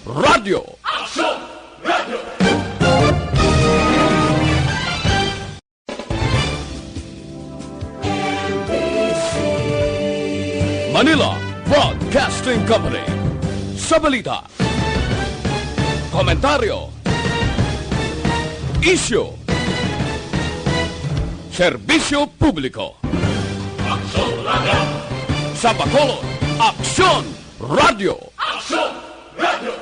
Radio. Action Radio. Manila Broadcasting Company. Sa balita, komentaryo, issue, serbisyo publiko. Action Radio. Sa Bacolod, Aksyon Radio. Action Radio.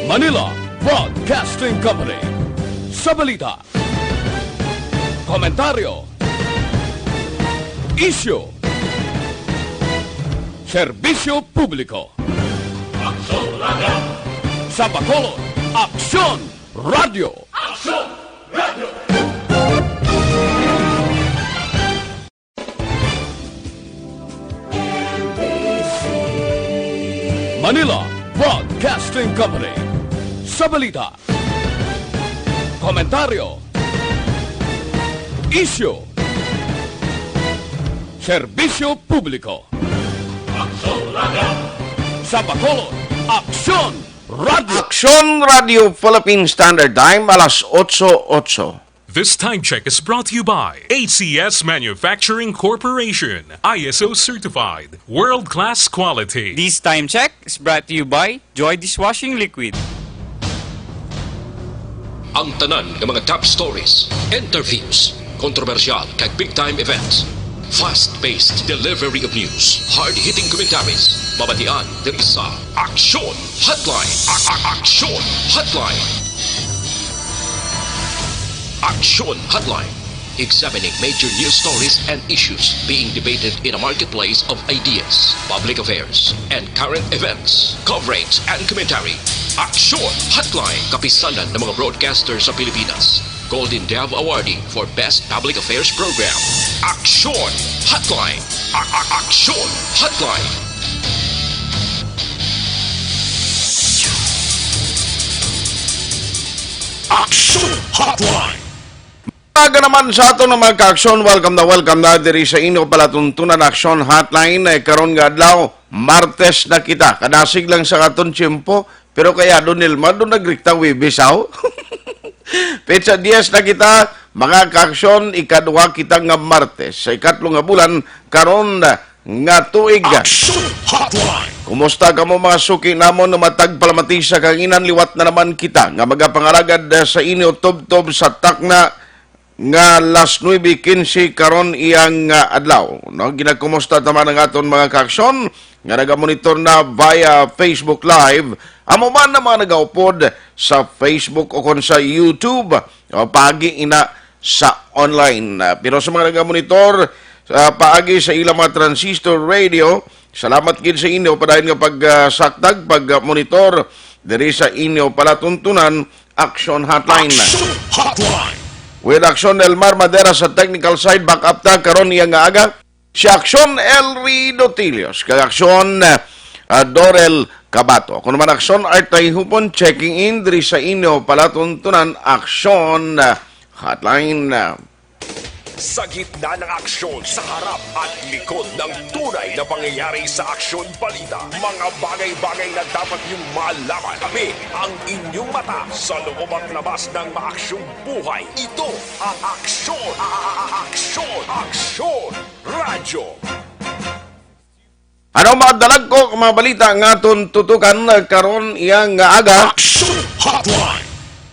Manila Broadcasting Company. Sa balita, komentaryo, issue, serbisyo publiko. Action Radio. Sa Bacolod, Aksyon Radio. Action Radio. Manila Broadcasting Company. Sa balita, komentaryo, issue, serbisyo publiko. Action Radio. Sa Bacolod, Aksyon Radio. Action Radio Philippine Standard Time, alas 8:08. This time check is brought to you by ACS Manufacturing Corporation, ISO certified, world-class quality. This time check is brought to you by Joy Dishwashing Liquid. Ang tanan ng mga top stories, interviews, kontrobersyal kag big-time events, fast-paced delivery of news, hard-hitting commentaries, babatian diri sa Action Hotline. Action Hotline. Action Hotline. Examining major news stories and issues being debated in a marketplace of ideas, public affairs, and current events. Coverage and commentary. Action Hotline. Kapisanan ng mga broadcasters sa Pilipinas. Golden Dove Awardee for Best Public Affairs Program. Action Hotline. Action Hotline. Action Hotline. Aga naman sa ato ng mga ka-aksyon, welcome na diri sa inyo palatuntunan Action Hotline. Karon nga adlaw, Martes na kita. Kadasig lang sa katon tiyempo, pero kaya doon Nilma, doon nagrikta Wibisaw. Petsa 10 na kita, mga ka-aksyon, ikadwa kita nga Martes. Sa ikatlong nga bulan, karon nga tuig. Action Hotline. Kumusta ka mo mga suki namon na matagpalamati sa kanginan, liwat na naman kita nga magapangaragad sa inyo tub-tub sa takna nga last 9:15 karon iyang adlaw. No, ginakumusta taman ang aton mga kaaksyon nga nagamonitor na via Facebook Live. Amo man na mga nagaupod sa Facebook o kon sa YouTube o paagi ina sa online. Pero sa mga nagamonitor paagi sa ilang mga transistor radio, salamat gid sa inyo padayon nga pagsaktag pag-monitor diri sa inyo palatuntunan Action Hotline. Action Hotline. With Action Elmar Madera sa technical side, back up ta karon iya nga aga. Si Action Elry Dotilios, kay Action Dorel Cabato. Kung naman Action Artay Hupon, checking in diri sa inyo palatuntunan Action Hotline. Sa gitna ng aksyon, sa harap at likod ng tunay na pangyayari sa Aksyon Balita, mga bagay-bagay na dapat niyong malaman. Kami ang inyong mata sa loob at labas ng maaksyong buhay. Ito ang Aksyon! Aksyon! Aksyon! Radyo! Ano mga dalag ko, mga balita nga aton tutukan karon iyang nga aga. Action Hotline!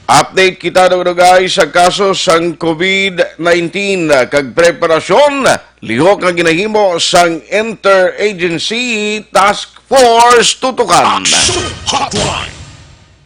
Update kita dugay sa kaso sang COVID-19 kag preparasyon lihok nga ginahimo sang Interagency Task Force tutukan. Action Hotline!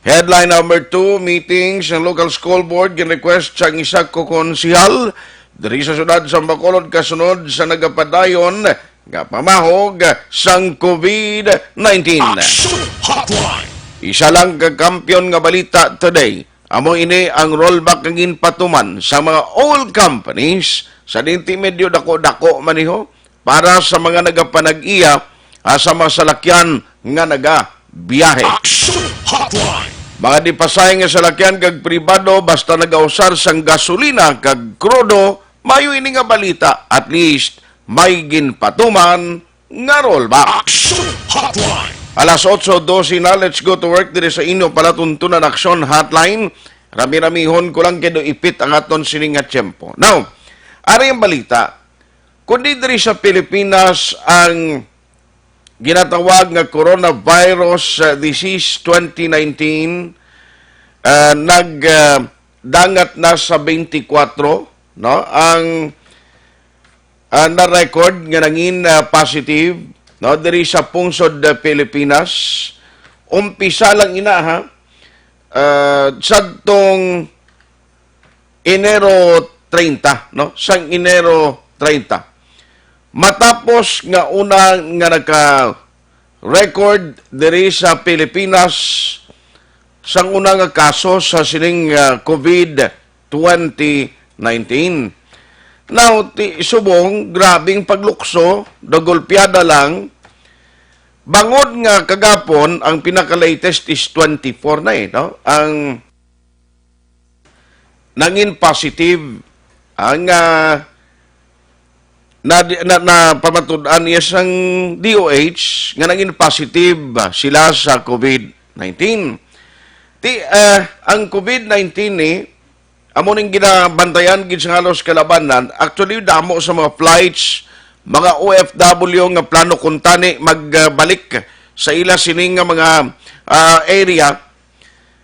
Headline number 2, meetings ng local school board gin-request sang isa ko konsihal diri sa syudad sa Bacolod kasunod sa nagapadayon nga pamahog sang COVID-19. Action Hotline! Isa lang kakampiyon nga balita today. Amo ini ang rollback ng ginpatuman sa mga oil companies sa dinti medyo dako-dako maniho para sa mga nagapanag-iya sa mga salakyan nga naga-biyahe. Action Hotline! Mga di pasay nga salakyan kag pribado basta nagausar sang gasolina kag krudo mayo ini nga balita, at least may ginpatuman nga rollback. Action Hotline. Alas 8:12 na, let's go to work dire sa inyo palatuntunan aksyon hotline. Rami-ramihon ko lang kedo ipit ang aton sining nga tiyempo. Now, ari ang balita, kundi diri sa Pilipinas ang ginatawag nga coronavirus disease 2019 nagdangat na sa 24, no? Ang na-record nga nangin positive, no, diri sa pungsod Pilipinas. Umpisa lang ina ha. Sadtong Enero 30, no? Sang Enero 30. Matapos nga una nga naka-record diri sa Pilipinas sang una nga kaso sa sining COVID 2019. Now, subong, grabing paglukso, dagolpiada lang, bangod nga kagapon, ang pinaka-latest is 24 na no? Ang nangin positive, ang na pamatudan niya sang DOH, nga nangin positive sila sa COVID-19. Ang COVID-19 amo ning ginabantayan gid sa halos kalabanan, actually damo sa mga flights, mga OFW nga plano kuntani magbalik sa ila sining nga mga area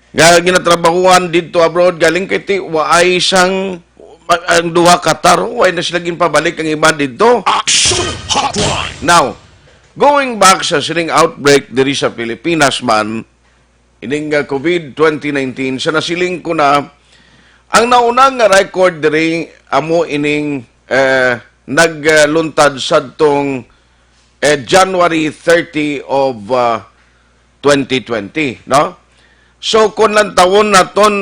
nga ginatrabahuan didto abroad galing kay ti waay sang ang duha ka taro way na sila ginpabalik ang iba didto. Action Hotline. Now, going back sa sining outbreak diri sa Pilipinas man, ining COVID 2019 sa nasiling ko na ang naunang nga record diri amo ining nagluntad sadtong January 30 of 2020, no? So kung lang tawon naton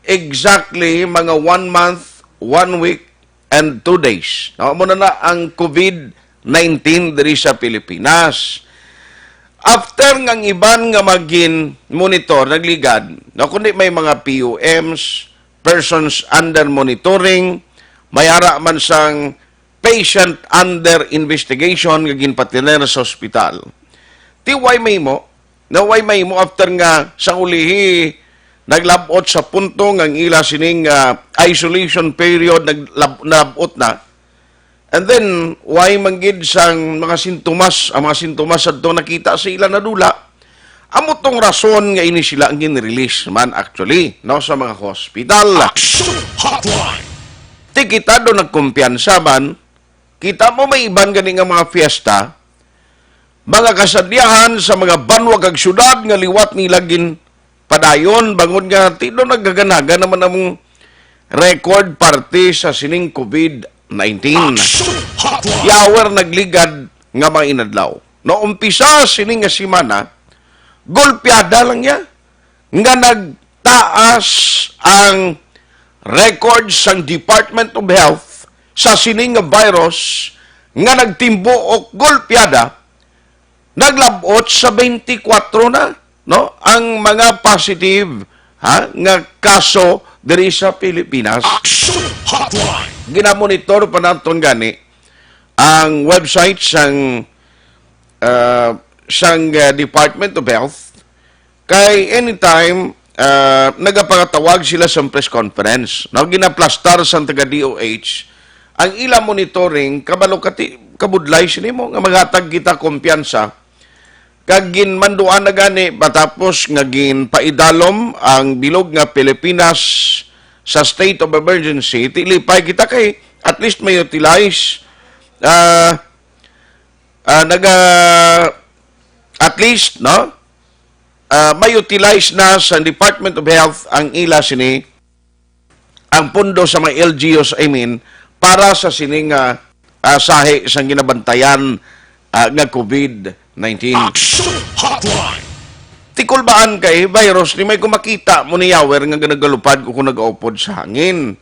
exactly mga 1 month, 1 week and 2 days. No, mo na ang COVID-19 diri sa Pilipinas. After ngang iban nga magin monitor, nagligad, no, kundi may mga PUMs, persons under monitoring, mayara man sang patient under investigation nga ginpatiner sa ospital. Way may mo after nga sa ulihi naglabot sa punto nga ila sining isolation period naglabot na. And then, why manggid sang mga sintomas, ang mga sintomas adto nakita sa ila na dula, amo tong rason nga ini sila ang gin-release man actually, no, sa mga hospital. Action Hotline. Ti kita do nagkumpiyansa man, kita mo may iban gani nga mga fiesta, mga kasadyahan sa mga banwag ag syudad nga liwat nila gin padayon, bangod nga ti do naggaganaga naman among record party sa sining COVID-19. Action Hotline. Yawer nagligad nga mga inadlaw. No, umpisa sining nga simana, golpeada lang niya nga nagtaas ang record sang Department of Health sa sining nga virus nga nagtimbo og golpeada, naglabot sa 24 na, no, ang mga positive nga kaso diri sa Pilipinas. Action Hotline. Ginamonitor pa naton gani ang website sang Department of Health kay anytime nagapangatawag sila sa press conference, no, ginaplastar sa taga DOH ang ila monitoring kabalo kabudlay sini mo nga maghatag kita kumpiyansa kag ginmanduan na gani matapos nga ginpaidalom ang bilog nga Pilipinas sa state of emergency, tilipay kita kay at least may utilize at least, no, may utilize na sa Department of Health ang ila sini ang pundo sa mga LGUs, para sa sining sahi sa ginabantayan nga COVID-19. Action Hotline. Tikulbaan kay virus ni may kumakita mo ni yawer nga ganagalupad ko kung nag-aupod sa hangin.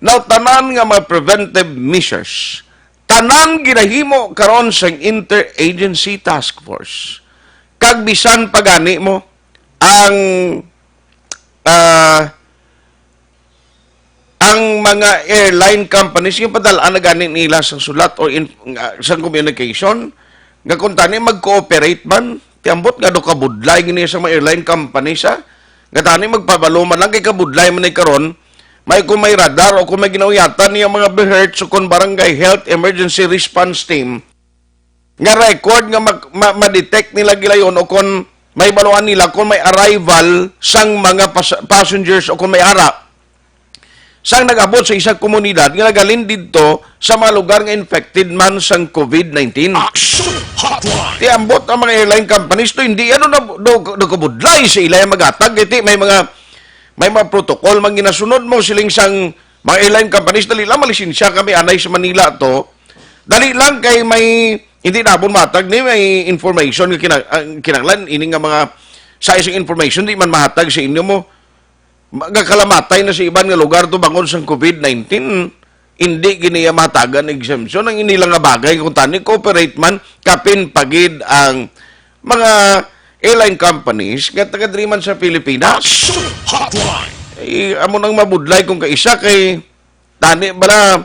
Now, tanan nga mga preventive measures, tanan ginahimo karon sa interagency task force. Kag bisan pagani mo ang ang mga airline companies yung padalaan na ganin nila sa sulat o sa communication nga kung tani mag-cooperate man tiambot nga do kabudlay gini sa mga airline companies ha nga tani magpabalo man lang kay kabudlay man ni karon may kung may radar o kung may ginawiyatan niya mga BHERTS o kung barangay health emergency response team nga record nga ma-detect nila gilayon o kung may baluan nila kung may arrival sang mga passengers o kung may ara sang nag-abot sa isang komunidad nga nagalin dito sa mga lugar nga infected man sang COVID-19. Action Hotline. Ti ambot ang mga airline companies to hindi ano na do kabudlay sa ilay magatag iti may mga protocol man ginasunod mo siling sang mga airline companies dali lang malisensya kami anay sa Manila to. Dali lang kay may hindi na pun matag ni may information nga kinanglan ini nga mga sa isang information di man mahatag sa inyo mo magkakalamatay na sa iban nga lugar to bangod sa COVID-19 hindi giniya matagan exemption ang inilang nga bagay kung tani cooperate man kapin pagid ang mga airline companies nga taga-driman sa Pilipinas. Action Hotline. Amo nang mabudlay kung kaisa kay tani bala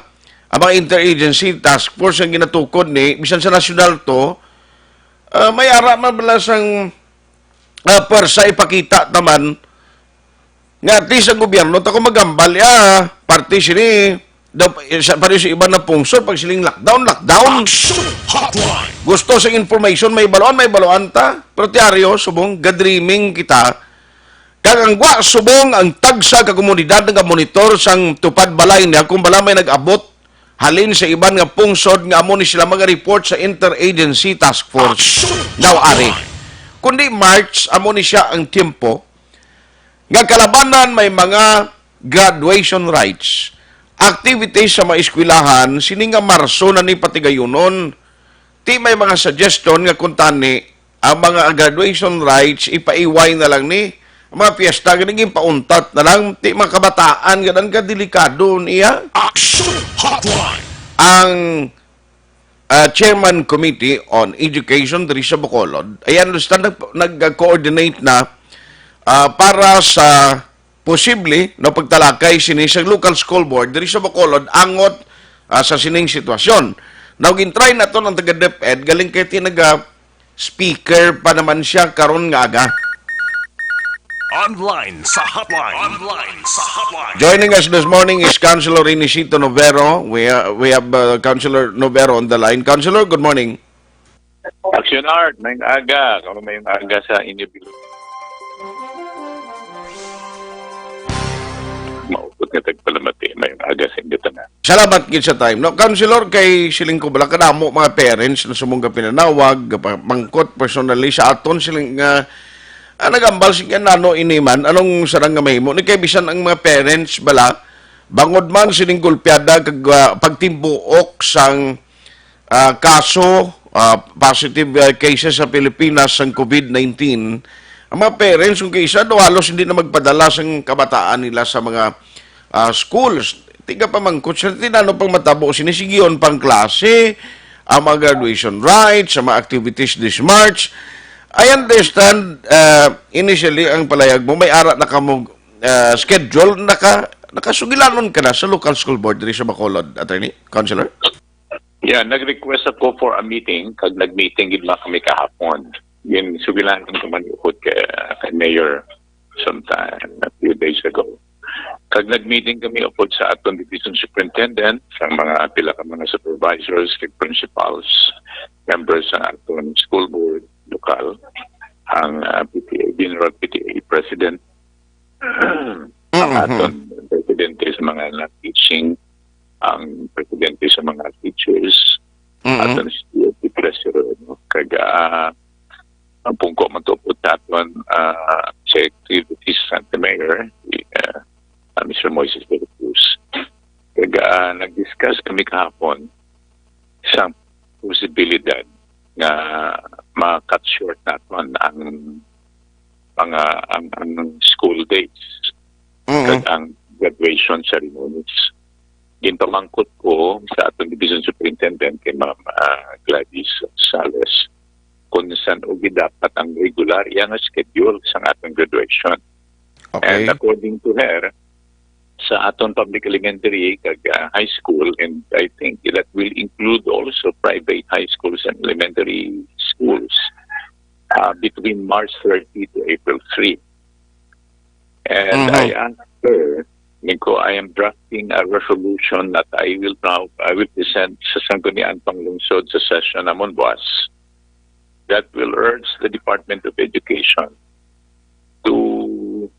ang mga interagency task force ang ginatukod ni bisan sa nasyonal to may ara man bala sang persa ipakita naman nga at least ang gobyerno tako magambal party sini pari sa iba na pungsod pag siling lockdown Action Hotline. gusto sa information may baloan ta protyaryo subong gadreaming kita kagangwa subong ang tagsa ka komunidad nga monitor sang tupad balay niya kung bala may nag-abot halin sa iban nga pungsod nga amo ni sila mag-report sa interagency task force now ari kundi March amo ni siya ang tiempo nga kalabanan may mga graduation rights, activities sa mga eskwelahan, sini nga Marso na ni patigayunon, ti may mga suggestion nga kung tani, ang mga graduation rights, ipaiway na lang ni, ang mga piyesta, ganiging pauntat na lang, ti mga kabataan, ganan ka delikado niya. Action Hotline. Ang Chairman Committee on Education, diri sa Bacolod, ay understand, nag-coordinate na para sa posible na pagtalakay sini sa local school board diri sa Bacolod angot sa sining sitwasyon. Now gintry na to ng taga DepEd galing kay tinaga speaker pa naman siya karon nga aga. Online sa hotline. Joining us this morning is Councilor Inesito Novero. We have Councilor Novero on the line. Councilor, good morning. Action Art, may aga. Kung may aga sa inyo. Maupot nga tagpalamati, may aga sa inyo na. Salamat gid sa time. No, Councilor, kay siling ko bala kadamo mga parents na sumungga pinanawag, mangkot personally sa aton siling nagambal siya nano iniman, anong sarang nga mahimo? Ni kay bisan ang mga parents bala, bangod man siling gulpiada kag pagtimbuok sang kaso, positive cases sa Pilipinas sang COVID-19, ang mga parents, kung kaysa, halos hindi na magpadala sa kabataan nila sa mga schools. Tiga pa mangkot sila, tinano pang matabo, sinisigiyon pang klase, ang mga graduation rights, ang mga activities this March. I understand, initially, ang palayag mo, may ara na ka mo schedule, nakasugilanon ka na sa local school board diri sa Bacolod, Attorney, Councilor? Yeah, nag-request ako for a meeting, kag nag-meeting gid lang kami kahapon. Yun, sugilan ko naman ukod kay Mayor sometime a few days ago. Kag nag-meeting kami upod sa aton division superintendent, sa mga pila ka mga supervisors, kag principals, members sa aton school board, lokal, ang PTA, General PTA President, ang aton presidente sa mga teaching, ang presidente sa mga teachers, aton CFP Treasurer, kag ang pungko matupot natin Secretary Santa Mayor, Mr. Moises de la Cruz. Kaya nag-discuss kami kahapon sa posibilidad na ma-cut short natin ang mga ang school dates at ang graduation ceremonies. Ginpamangkot ko sa atong division superintendent kay Ma'am Gladys Sales kung saan ugi dapat ang regular yang schedule sa atong graduation. Okay. And according to her, sa aton public elementary kag high school, and I think that will include also private high schools and elementary schools between March 30 to April 3. And I asked her, Nico, I am drafting a resolution that I will present sa Sangguniang Panglungsod sa session namon buwas that will urge the Department of Education to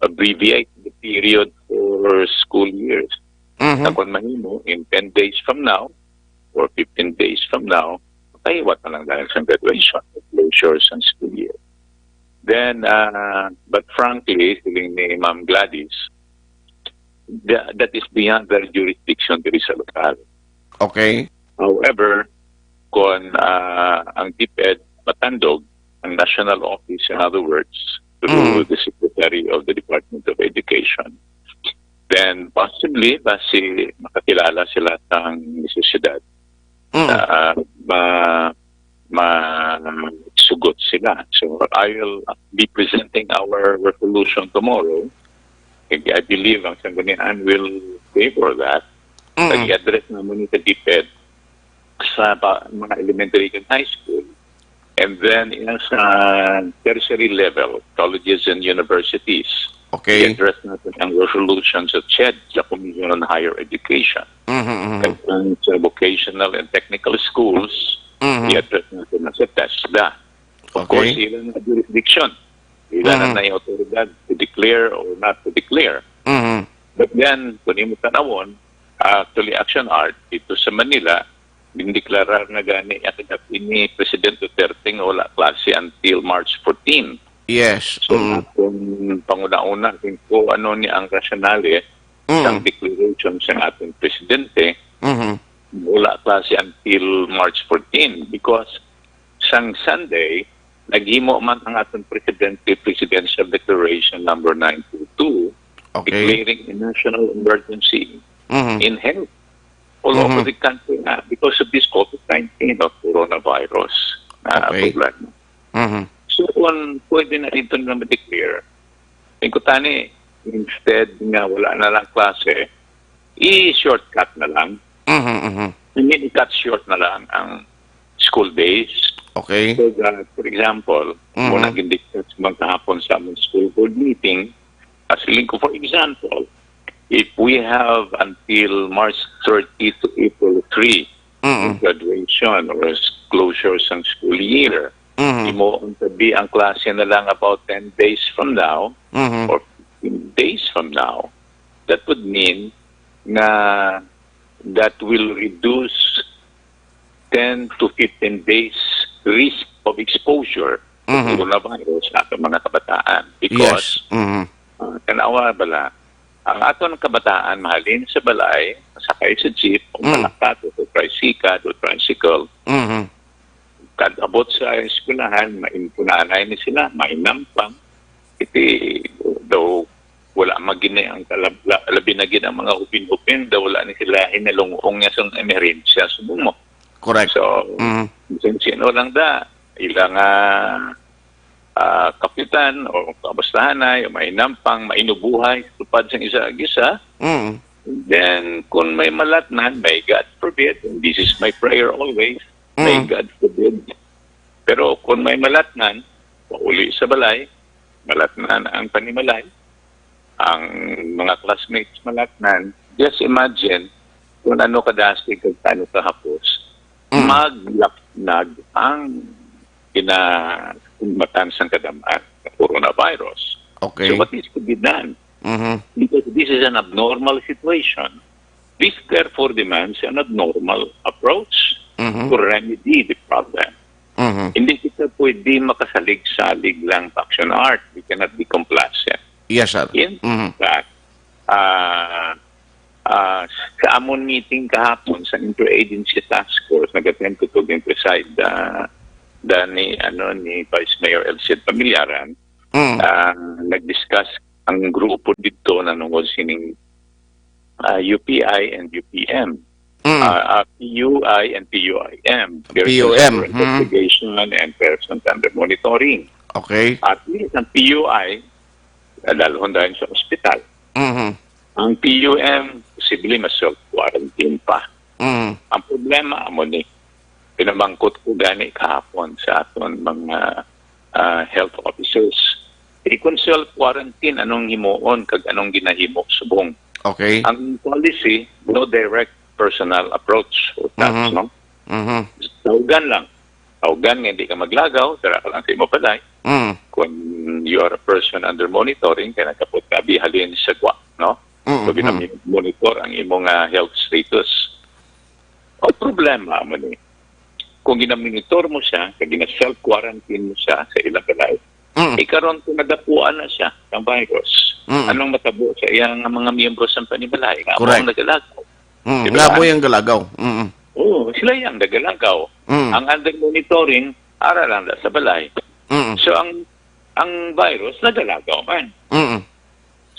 abbreviate the period for school years. Na kung mahimo, in 10 days from now or 15 days from now, pahiwat na lang dahil sa graduation, closures and school year. Then, but frankly, feeling ni Ma'am Gladys, that is beyond their jurisdiction diri sa lokal. Okay. However, kung ang DepEd matandog, ang national office, in other words, through the Secretary of the Department of Education, then possibly, basi makakilala sila ng necesidad, sugot sila. So I will be presenting our resolution tomorrow. I believe ang Sangguniang will favor that. Nag-address naman sa DepEd sa mga elementary and high school. And then sa tertiary level, colleges and universities, Okay. i-address natin ang resolutions at CHED sa Commission on Higher Education. And sa vocational and technical schools, i-address natin sa TESDA. Of Okay. course, ilan na jurisdiction. Ilan na autoridad to declare or not to declare. But then, kung mo tanawon, actually Action Art dito sa Manila, dindeklarar na gani ni President Duterte nga wala klase until March 14. Yes. So, kung panguna-una, kung ano ni ang rasyonale ng declaration sa ating Presidente, wala klase until March 14 because sang Sunday, naghimo man ang ating Presidente Presidential Declaration number 922 Okay. declaring a national emergency in health all over the country na because of this COVID-19 or coronavirus na Okay. problema. So kung pwede na ito na ma-declare, tani, instead nga wala na lang klase, i-shortcut na lang. I mean, i-cut short na lang ang school days. Okay. So that, for example, kung nag-indicate magkahapon sa among school board meeting, as lingko, for example, if we have until March 30 to April 3 graduation or closures ng school year, imo untabi ang klase na lang about 10 days from now or 15 days from now, that would mean na that will reduce 10 to 15 days risk of exposure to coronavirus sa ating mga kabataan. Because, tanawa bala, ang aton kabataan mahalin sa balay, sakay sa jeep, o malakat, o tricycle, kad abot sa eskulahan, mainpunanay ni sila, mainampang, iti daw wala magine ang labi na gid ang mga upin-upin, daw wala ni sila hinalungong niya sa emerensya sumo. Correct. So, sino lang da, ilang kapitan o kabastahanay o mainampang, mainubuhay, tupad sa isa-gisa. Then, kung may malatnan, may God forbid, and this is my prayer always, may God forbid. Pero kung may malatnan, pauli sa balay, malatnan ang panimalay, ang mga classmates malatnan, just imagine kung ano kadasig kung ano kahapos, maglapnag ang kinamatan sa kadamaan ng coronavirus. Okay. So what is to be done? Because this is an abnormal situation. This therefore demands an abnormal approach to remedy the problem. Hindi kita pwede makasalig-salig lang sa Action Art. We cannot be complacent. Yes, sir. In fact, sa amon meeting kahapon sa Interagency Task Force, nag-attend ko to din preside ni Vice Mayor Elcid Pamilyaran, nag-discuss ang grupo dito na nungod sining UPI and UPM. PUI and PUIM. PUM. Investigation and persons under monitoring. Okay. At least ang PUI, dalhon dahil sa ospital. Ang PUM, posible mas self-quarantine pa. Mm. Ang problema mo ni, pinamangkot ko gani kahapon sa aton mga health officers. Kung self-quarantine, anong himuon, kag anong ginahimo subong. Okay. Ang policy, no direct personal approach. O that's, no? Mhm. Tawgan lang. Tawgan nga hindi ka maglagaw, tara ka lang sa imo balay. Mm. Kung you are a person under monitoring, kaya nagkapot ka, bihalin sa kwa, no? So, monitor ang imong health status. O problema mo ni, kung ginamonitor mo siya, kung gina-self-quarantine mo siya sa ilang balay, ikaroon kung nadapuan na siya ng virus. Anong matabo sa iyang mga miyembro sa panibalay? Nga mo Correct. ang nagalagaw. Diba? Nga mo yung galagaw. Mm. Oo, sila yung nagalagaw. Ang under monitoring, ara lang sa balay. Mm. So, ang virus, nagalagaw man. Mm.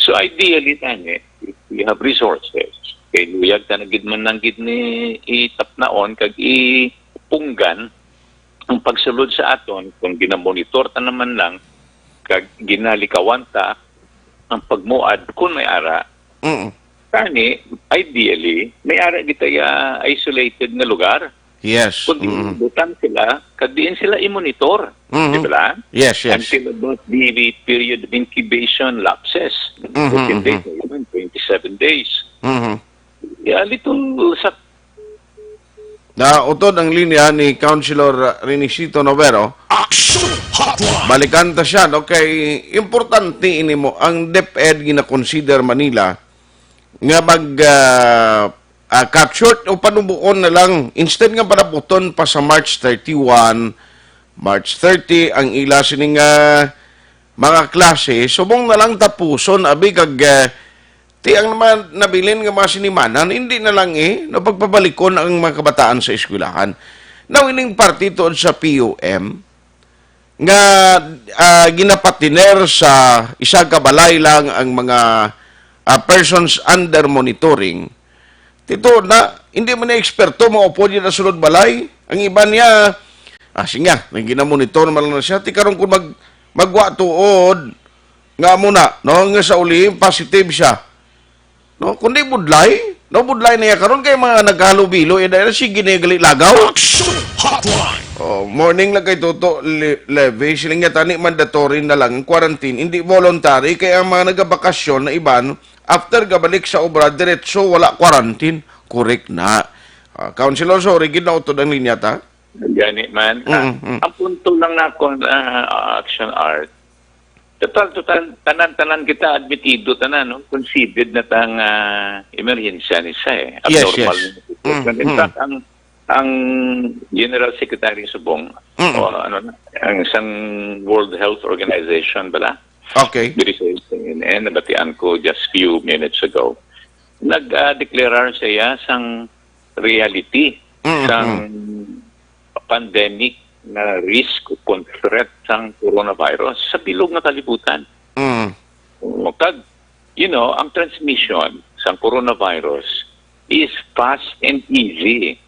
So, ideally, tani, if we have resources, kay luyag na nagid man ng gid ni itapnaon, kag ipunggan, ang pagsulod sa aton, kung ginamonitor ta naman lang, kag ginalikawan ta, ang pagmuad, kung may ara, Mm. tani, ideally, may ara gitaya isolated na lugar. Yes. Kung butan sila, kag diin sila i-monitor. Di ba? Yes, yes. Until about the period of incubation lapses. 14 days, even 27 days. Mhm. Yeah, little sa Nautod ang linya ni Councilor Renisito Novero. Action Hotline. Balikan ta siya, no? Kay importante ini mo, ang DepEd gina-consider Manila nga cut short o panubuon na lang, instead nga panaputon pa sa March 31, March 30, ang ila sining mga klase, subong na lang tapuson, abi kag ti ang naman nabilin nga mga sinimanan, hindi na lang napagpabalikon ang mga kabataan sa eskwelahan. Now, ining party tuod sa PUM, nga ginapatiner sa isa ka balay lang ang mga persons under monitoring. Tito na, hindi mo na eksperto, maupo niya na sulod balay. Ang iba niya, sige nga, ginamonitor man lang na siya. Ti karon kung magwa tuod, nga muna, no, nga sa uli, positive siya. No, kundi budlay, no, budlay na yan. Karon kay mga naghalubilo, dahil sige na lagaw. Action Hotline. Oh, morning lang kay Toto Levy, siling nga tani mandatory na lang quarantine, hindi voluntary, kaya ang mga nagabakasyon na iban, after gabalik sa obra, diretso wala quarantine. Correct na. Councilor, sorry, ginautod ang linya ta. gani man. Ang punto lang na action art, total, tanan kita admitido, tanan, no? Considered na tang emerhensya ni siya Yes, abnormal. yes. In fact, ang General Secretary Subong, o ang isang World Health Organization, bala? Okay. Diri sa CNN, nabatian ko just few minutes ago. Nag-declare siya sang reality, sang pandemic na risk o threat sang coronavirus sa bilog na kalibutan. Kag, ang transmission sang coronavirus is fast and easy.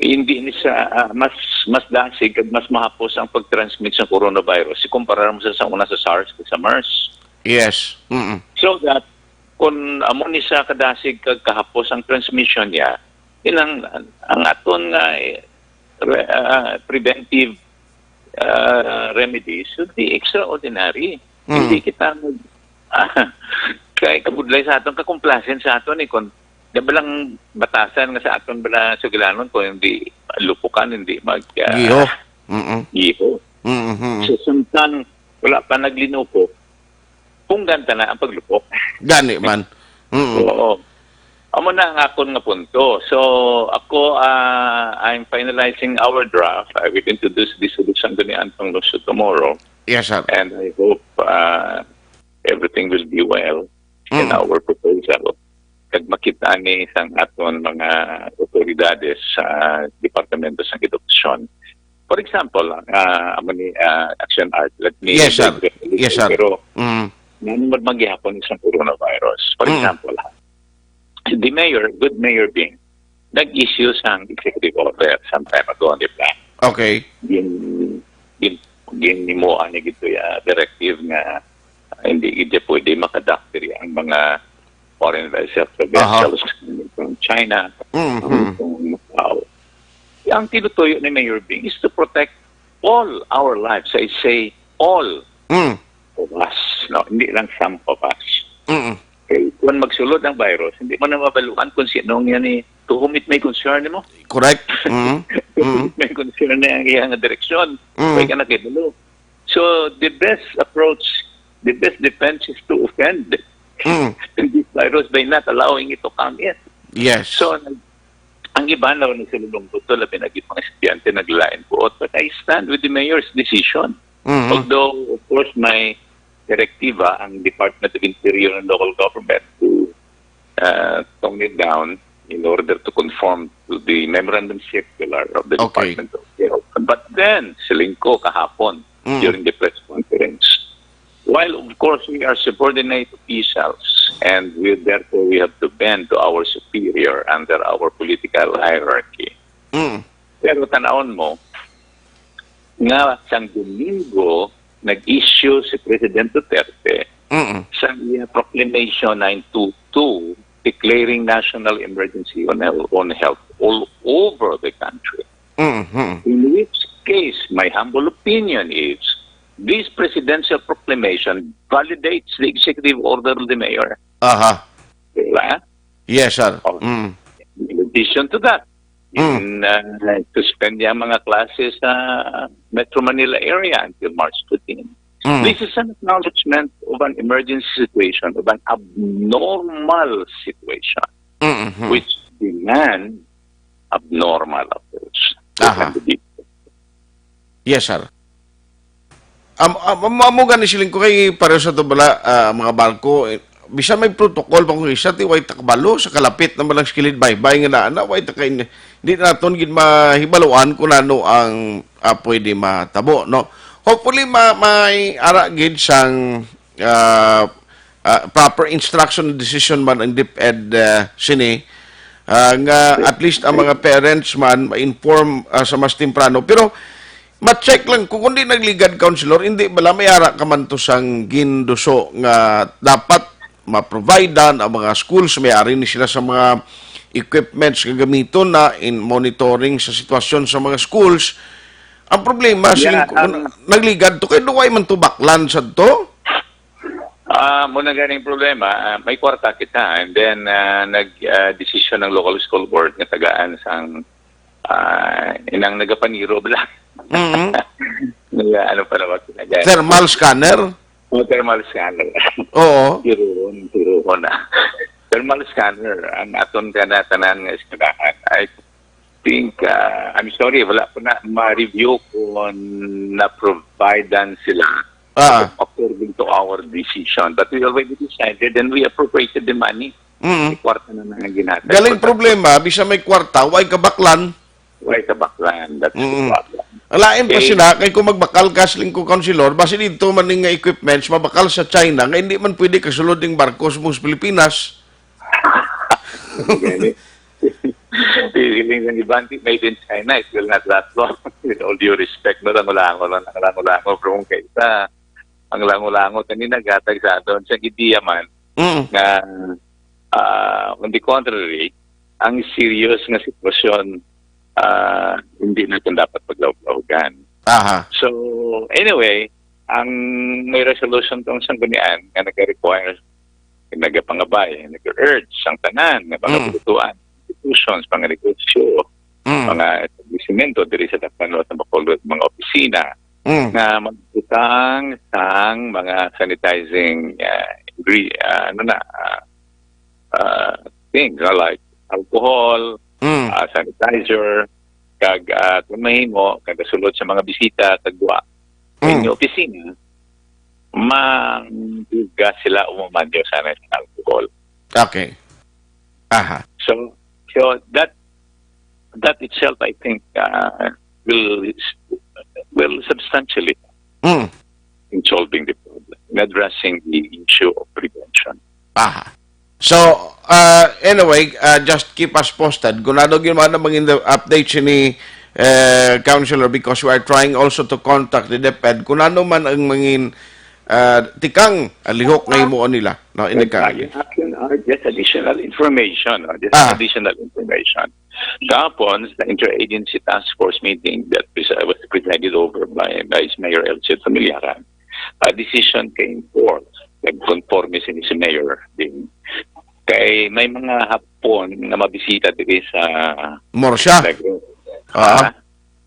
Hindi ni sa mas dasig at mas mahapos ang pag-transmit sa coronavirus ikumpara mo sa una sa SARS at sa MERS. Yes. So that kung amo ni sa kadasig kag kahapos ang transmission niya, ang aton nga preventive remedies should be extraordinary. Hindi kita kay kabudlay sa aton ka-complacent sa aton kung dabalang batasan nga sa aton bala sugilanon kung hindi lupukan, hindi Giho. giho. So samtang wala pa naglinupo, punggan ta na ang paglupok. Gani man. Oo. Amo na ang akon nga punto. So ako I'm finalizing our draft. I will introduce this solution to ni Antong Lucio tomorrow. Yes, sir. And I hope everything will be well in our proposal. Kag makita ni isang aton mga otoridades sa Departamento sa Edukasyon. For example, Action Art, let me... Yes, sir. Yes, sir. Pero, nanong maghihapon isang coronavirus. For example, the mayor, good mayor Bing, nag-issue sang executive order some time ago on the plan. Okay. Ginimuan niya gito directive nga hindi gid pwede makadakter ang mga foreign vessels from China, from Macau. Ang tinutuyo ni Mayor Bing is to protect all our lives. I say all of us, no? Hindi lang some of us. Okay, kung magsulod ng virus, hindi mo na mabaluan kung sinong yan to whom it may concern mo. Correct. May concern na ang iyang direksyon. May ka nakibulo. So, the best approach, the best defense is to offend this virus by not allowing it to come in. Yes. So, ang iba na nagsulubong po ito, labi naging mga estudyante naglain po. But I stand with the mayor's decision. Although, of course, may direktiba ang Department of Interior and Local Government to tone it down in order to conform to the memorandum circular of the Department of Health. But then, silingko kahapon during the press conference. While, of course, we are subordinate officials and therefore we have to bend to our superior under our political hierarchy. Pero tanawon mo, nga sang Domingo, nag-issue si President Duterte sa proclamation 922 declaring national emergency on health all over the country. In which case, my humble opinion is, this presidential proclamation validates the executive order of the mayor. Diba? Yes, sir. In addition to that, suspend yung mga classes sa Metro Manila area until March 15. This is an acknowledgement of an emergency situation, of an abnormal situation, which demand abnormal approach. Yes, sir. Amo gani siling ko kay pareho sa tubala mga barko bisa may protocol pa kung isa ti way takbalo sa kalapit na malang skilid baybay nga na way ta kay hindi naton gid mahibaluan kung ano ang pwede matabo, no. Hopefully may ara gid sang proper instruction decision man ang DepEd sini nga at least ang mga parents man ma-inform sa mas temprano. Pero ma-check lang kung hindi nagligad counselor, hindi bala may ara ka man to sang ginduso nga dapat ma-providean ang mga schools, may ari ni sila sa mga equipments gagamiton na in monitoring sa sitwasyon sa mga schools. Ang problema, kung nagligad to, kaya duway man to baklan sa to? Muna ganing problema, may kwarta kita and then nag-decision ng local school board nga tagaan sang inang nagapaniro bala. Ano pa naman kinagaya? Thermal scanner? Thermal scanner. Oo. Tiruhon na. Thermal scanner, ang aton ka na tanan nga eskwelahan. I think, I'm sorry, wala po na ma-review kung na-providean sila according to our decision. But we already decided and we appropriated the money. May kwarta na nga ginatay. Galing problema, bisa may kwarta, way kabaklan. Way kabaklan, that's the problem. Alain pa sila, kay kung magbakal ka siling ko counselor, basi dito man nga equipments, mabakal sa China, nga hindi man pwede kasulod ng barko sa mga Pilipinas. Feeling ng ibang made in China, it will not last long. With all due respect, no, lango-lango, pero kung kaisa, ang lango-lango, kanina gatag sa doon, sa ideya man, na on the contrary, ang serious na sitwasyon, hindi na itong dapat paglawgan. So, anyway, ang may resolution tong sanggunian nga nag-require, nagapangabay, nag-urge ang tanan, nga mga butuan, institutions, mga negosyo, mga establishmento, diri sa Tapanot na Bacolod, mga opisina, na magbutang sang mga sanitizing things like alcohol, sanitizer, kag kung mahimo, kada sulod sa mga bisita, tagwa, in yung opisina, mangduga sila umamanyo sana sa alcohol. Okay. So that itself, I think, will substantially in solving the problem, in addressing the issue of prevention. So, anyway, just keep us posted. Kung ano yung mga maging update ni Counselor, because we are trying also to contact the DepEd. Kung ano man ang maging tikang lihok nga himuon nila. No, Yung action are just additional information. Additional information. Kahapon, sa Interagency Task Force meeting that was presided over by Vice Mayor Elsie Familiaran, a decision came forth. Nag-conforme si Mayor din. Kay may mga hapon na mabisita dito sa Morsya.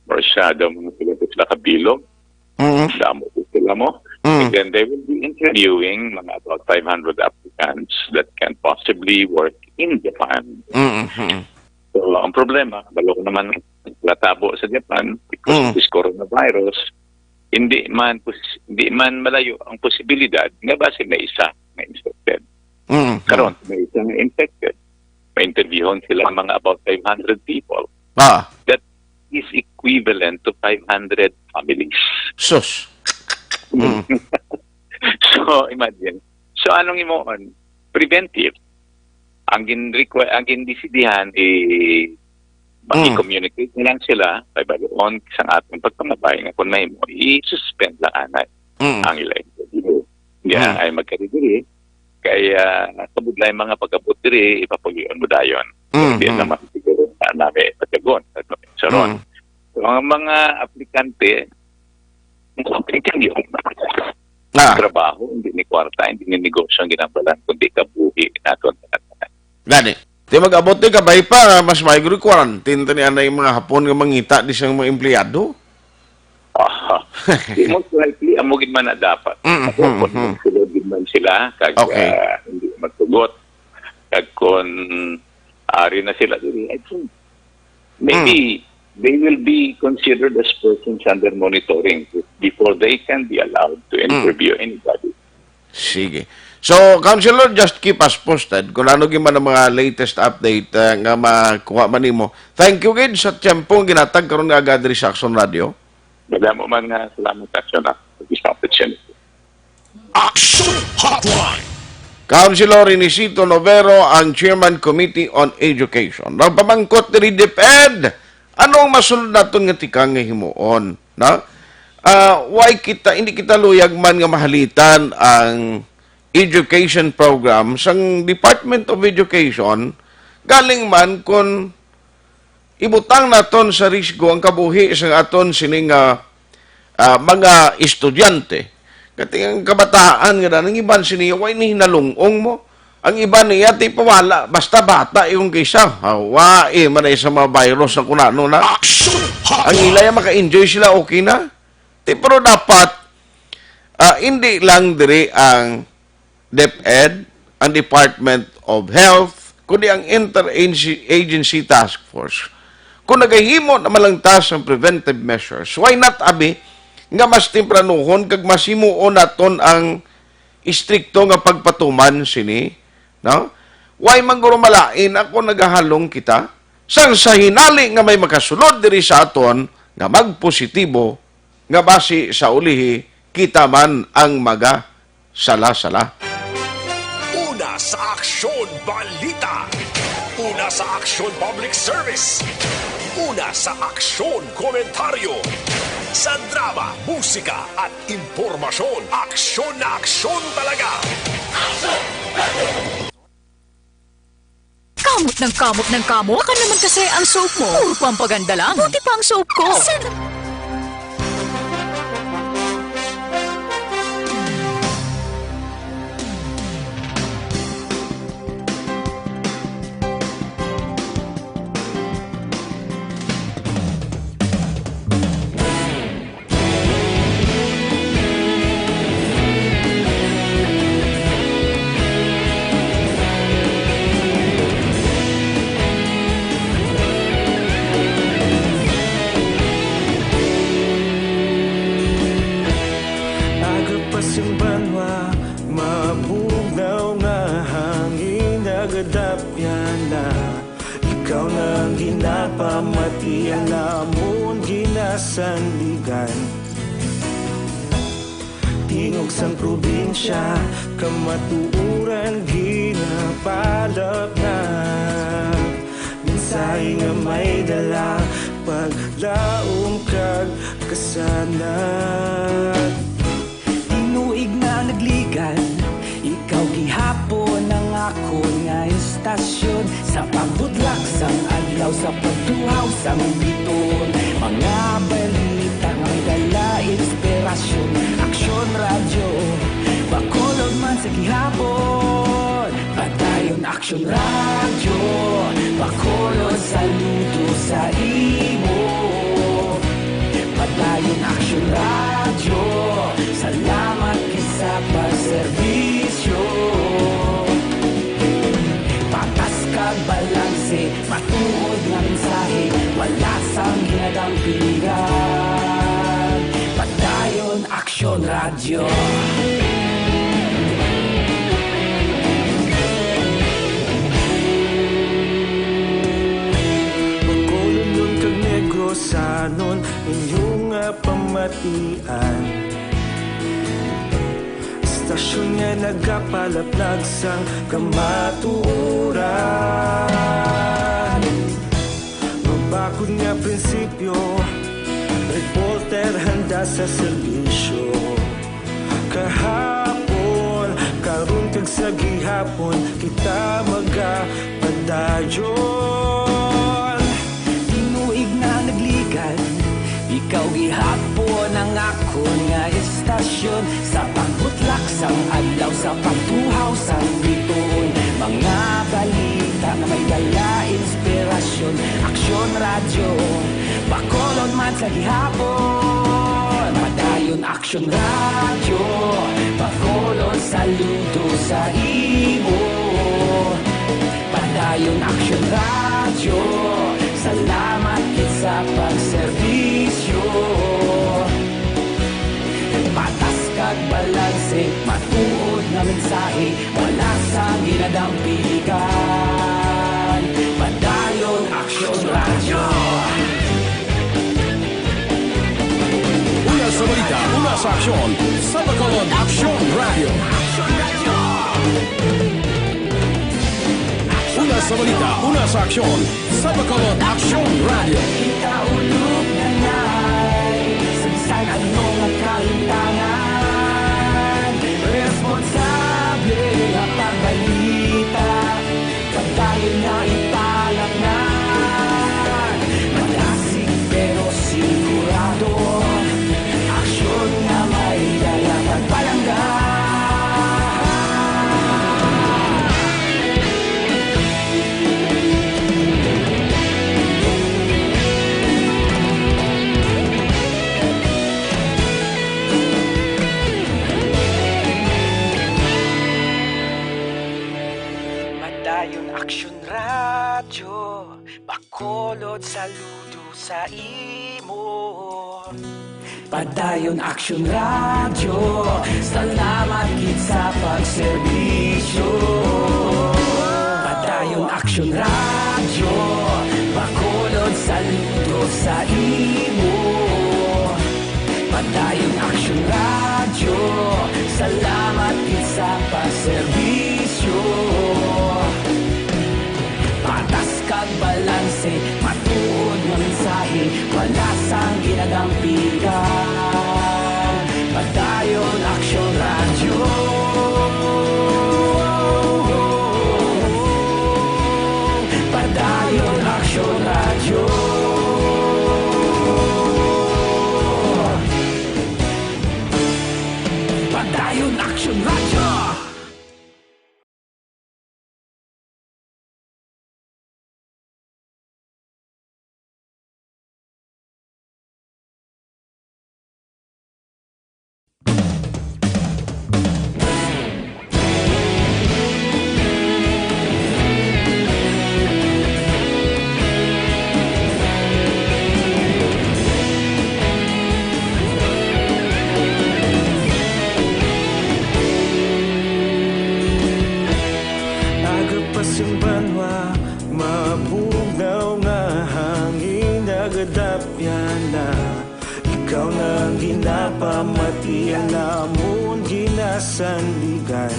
Morsya, daw mga sila kabilog. Damo sila mo. And then they will be interviewing mga about 500 applicants that can possibly work in Japan. So, ang problema, balo ko naman latabo sa Japan because of this coronavirus, hindi man malayo ang posibilidad nga base may isa na infected. Karon, may isang infected. May-interviewon sila mga about 500 people. That is equivalent to 500 families. Sus. So, imagine. So, anong imoon? Preventive. Ang gindisidihan maki-communicate na lang sila kay baloon sa atong pagpangabay nga kung may mo, i-suspend lang anay ang ilang interview. Ay magkaridiri. Kaya kabudlay mga pagkabot diri, ipapulion mo dayon. Hindi naman siguro na namin pagkagon. So, ang mga aplikante, trabaho, hindi ni kwarta, hindi ni negosyo ang ginambalan, kundi kabuhi natin. Gani. Di mag-abot ni kabay pa, mas may quarantine tani anay mga hapon nga mangita di siyang mga empleyado. Most likely, amugin man na dapat. Sulod man sila, kag hindi magtugot. Kag kung ari na sila, I think, maybe they will be considered as persons under monitoring before they can be allowed to interview anybody. Sige. So, Councilor, just keep us posted kung ano man ang mga latest update nga makuha man nimo. Thank you, Gid, sa tiyempong ginatag karon nga agad sa Action Radio. Madamo man nga salamat sa na opportunity. Action Hotline. Councilor Inisito Novero, ang Chairman Committee on Education. Nagpamangkot ni DepEd, anong masunod naton nga tikang nga himuon? Na? Hindi kita luyag man nga mahalitan ang education program sang Department of Education, galing man kung ibutang naton sa risgo ang kabuhi sa aton sining mga estudyante. Kati ang kabataan nga nang iban siniya, way ni hinalungong mo. Ang iba niya, ti pawala, basta bata yung kaysa. Manay sa mga virus na kunano na. Ang ilaya maka-enjoy sila, okay na. Pero dapat, hindi lang diri ang DepEd, ang Department of Health, kundi ang Interagency Task Force. Kung nagahimo na malangtas ang preventive measures, why not, abi, nga mas tempranuhon, kag mas himuon naton ang istrikto nga pagpatuman sini, no? Why man guro malain ako nagahalong kita, sang sa hinali nga may makasulod diri sa aton, nga magpositibo, nga basi sa ulihi, kita man ang maga sala-sala. Una sa Aksyon Balita. Una sa Aksyon Public Service. Una sa Aksyon Komentaryo. Sa drama, musika at impormasyon. Aksyon na aksyon talaga. Kamot ng kamot ng kamot? Baka naman kasi ang soap mo. Puro pampaganda lang. Buti pa ang soap ko. Banwa, mabugnaw nga hangin nagadapyan na. Ikaw na ginapamati ang namon ginasandigan. Tingog sang probinsya, kamatuuran ginapalap na. Minsay nga may dala, paglaom kag kasanat. Inuig na adlaw sa pagtuhaw sa biton. Mga balita nga may dala inspirasyon, aksyon radyo, bakolod man sa gihapon. Padayon aksyon radyo, bakolod saludo sa imo. Padayon aksyon radyo, salamat kisa pagserbisyo. Patas kag balanse, matuod nga mensahe, wala sang ginadampigan. Padayon aksyon radyo. Sanon inyong pamatian, istasyon nga nagapalaplag sang kamatuoran. Mabakod nga prinsipyo, reporter handa sa serbisyo. Kahapon, karon kag sa gihapon, kita magapadayon. Tinuig na naglikan, ikaw gihapon ang akon nga istasyon. Sa pagbutlak sang adlaw, sa pagtuhaw sang biton. Mga balita na may dala inspirasyon, aksyon radyo, bakolod man sa gihapon. Padayon aksyon radyo, bakolod saludo sa imo. Padayon aksyon radyo, salamat sa pagserbisyo. Patas kag balanse, matuod nga mensahe, wala sang ginadampigan. Padayon aksyon radyo. Una sa balita, una sa aksyon, sa Bacolod Aksyon Radio. Una sa balita, una sa aksyon, sa Bacolod Aksyon Radio. Kita ulog na ngay, sabisan anong nagkalintangan. Responsable nga pagbalita, pagdayon na ipalat na. Malasig pero sigurado, aksyon nga may dala pagpalanggan. Padayon aksyon radyo, bakolod saludo sa imo. Padayon aksyon radyo, salamat gid sa pagserbisyo. Padayon aksyon radyo, bakolod saludo sa imo. Padayon aksyon radyo, salamat gid sa pagserbisyo. Patas kag balanse, matuod nga mensahe, wala sang ginadampigan. Padayon aksyon radyo. Padayon aksyon radyo. Padayon aksyon radyo. Simbanwa, mabugnaw nga hangin nagadapyan na. Ikaw nang ginapamatian namon ginasandigan.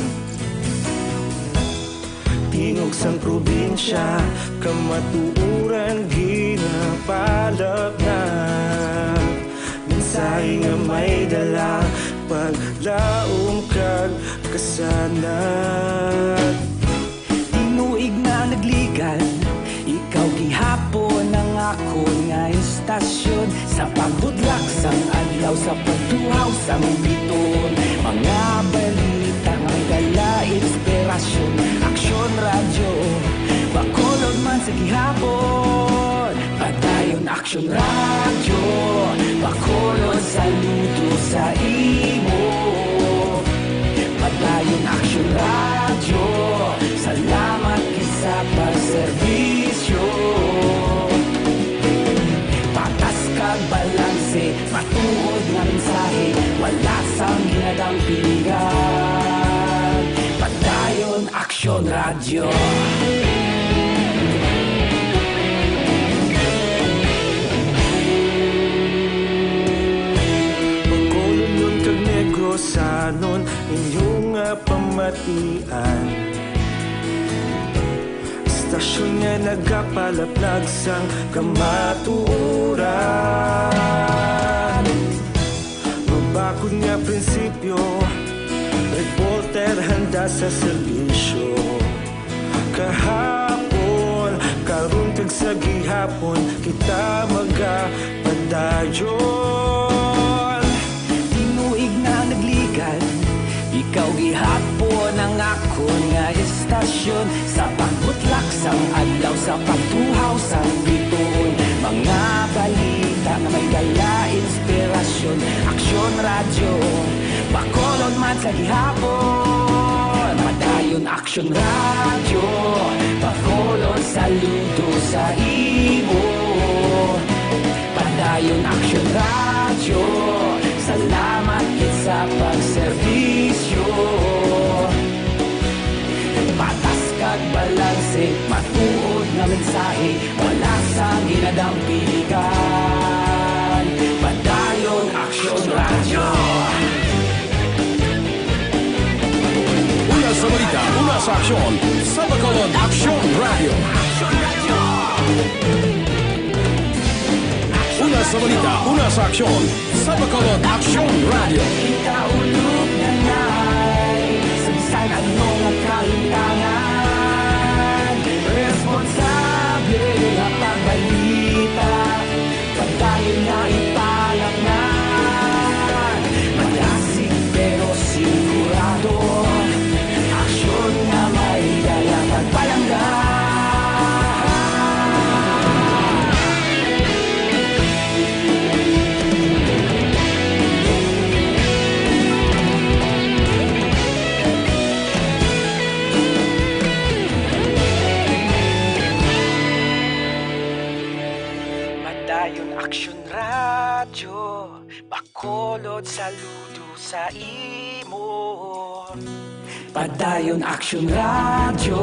Tingog sang probinsya, kamatuuran ginapalap na. Mensahe nga may dala, paglaom kag kasanat. Tinuig na nagligan, ikaw gihapon nga istasyon sa pagbudlak sang adlaw sa pagtuhaw sang biton. Mga balita nga dala inspirasyon, aksyon radyo bakolod man sa gihapon. Padayon aksyon radyo bakolod saludo sa imo. Padayon aksyon radyo, salamat kisa pagserbisyo. Patas kag balanse, matuod nga mensahe, wala sang ginadampingan. Padayon aksyon radyo. Sanon inyong pamatian, istasyon nga nagapalaplag sang kamatuoran. Mabakod nga prinsipyo, reporter handa sa serbisyo. Kahapon, karon kag sa gihapon, kita magapadayon. Tinuig na nagligad, ikaw gihapon ang akon nga istasyon sa pagbutlak sang adlaw sa pagtuhaw sang bituon. Mga balita nga may dala inspirasyon, aksyon radyo bakolod man sa gihapon. Padayon aksyon radyo bakolod saludo sa imo. Padayon aksyon radyo, salamat kit sa pagserbisyo. Patas kag balanse, matuod nga mensahe, wala sang ginadampingan. Padayon aksyon radyo. Una sa balita, una sa aksyon, sa Bacolod Aksyon Radio. Una sa balita, una sa aksyon, sa Bacolod Aksyon Radio. Ikaulog na na'y samsan ano nga kalintangan. Responsable nga pagbalita, pagdayon na ipalaknan. Malasig pero sigurado, aksyon nga may dala pagpalanggan. Padayon aksyon radyo, bakolod saludo sa imo. Padayon aksyon radyo,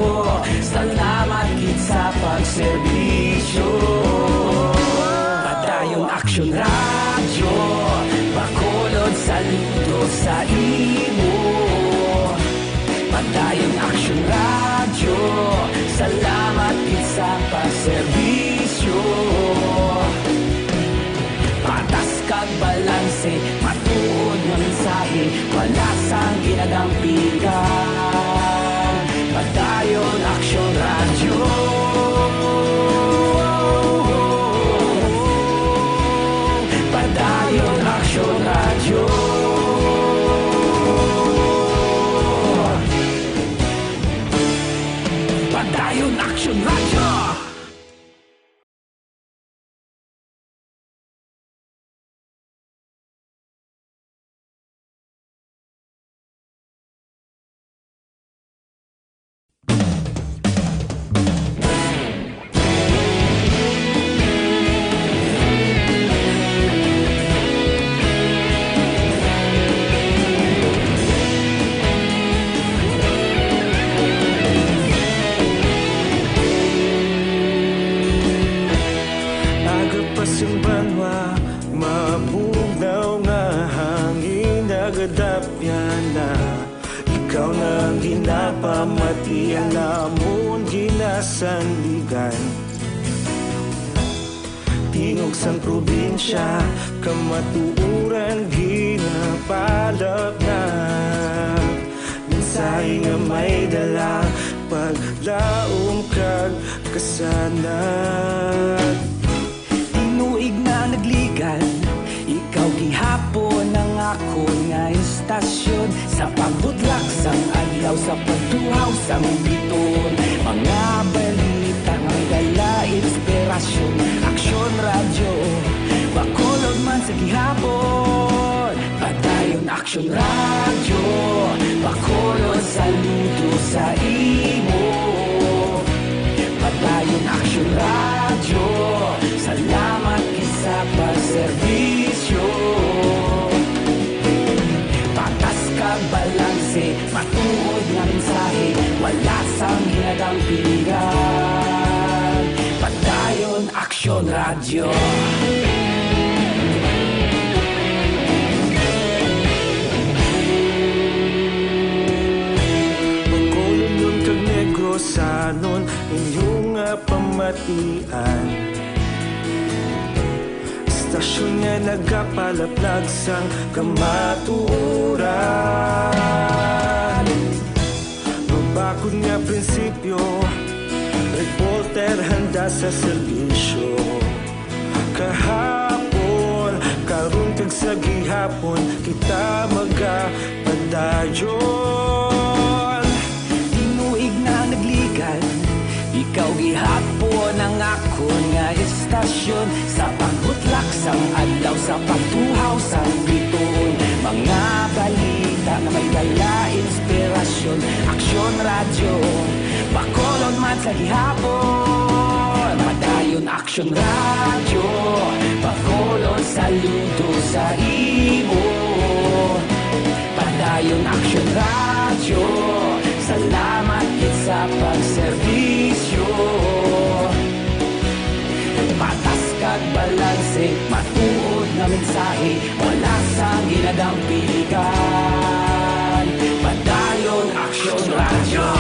salamat kit sa pagserbisyo. Padayon aksyon radyo, bakolod saludo sa imo. Padayon aksyon radyo, salamat kit sa pagserbisyo. Patas kag balanse, matuod nga mensahe, wala sang ginadampingan. Padayon aksyon radyo. Padayon aksyon radyo. Padayon aksyon radyo. Agapasang banwa, mabugnaw nga hangin nagadapyan na. Ikaw na ang ginapamatian namon ginasandigan. Tingog sang probinsya, kamatuuran ginapalap na. Mensahe nga may dala, paglaom kag kasanat. ako nga istasyon sa pagbudlak sang adlaw sa pagtuhaw sang biton. Mga balita nga may dala inspirasyon, aksyon radyo, bakolod man sa gihapon. Padayon aksyon radyo, bakolod saludo sa imo. Padayon aksyon radyo, salamat sa pagserbisyo. Patas kag balanse, matuod nga mensahe, wala sang hinagang piligan. Padayon aksyon radyo. Pagkulong kag Negrosanon, inyong pamatian. Stasyon nga nagapalaplag sang kamatuoran. Mabakod nga prinsipyo, reporter handa sa serbisyo. Kahapon, karon kag sa gihapon, kita magapadayon. Tinuig na nagligan, ikaw gihapon ang ako nga istasyon sa pagbutlak sang adlaw sa pagtuhaw sang biton. Mga balita na may dala inspirasyon, aksyon radyo, bakolod man sa gihapon. Padayon aksyon radyo, bakolod saludo sa imo. Padayon aksyon radyo, salamat gid sa pagserbisyo. Patas kag balanse, matuod nga mensahe, wala sang ginagang piligan. Padayon aksyon radyo.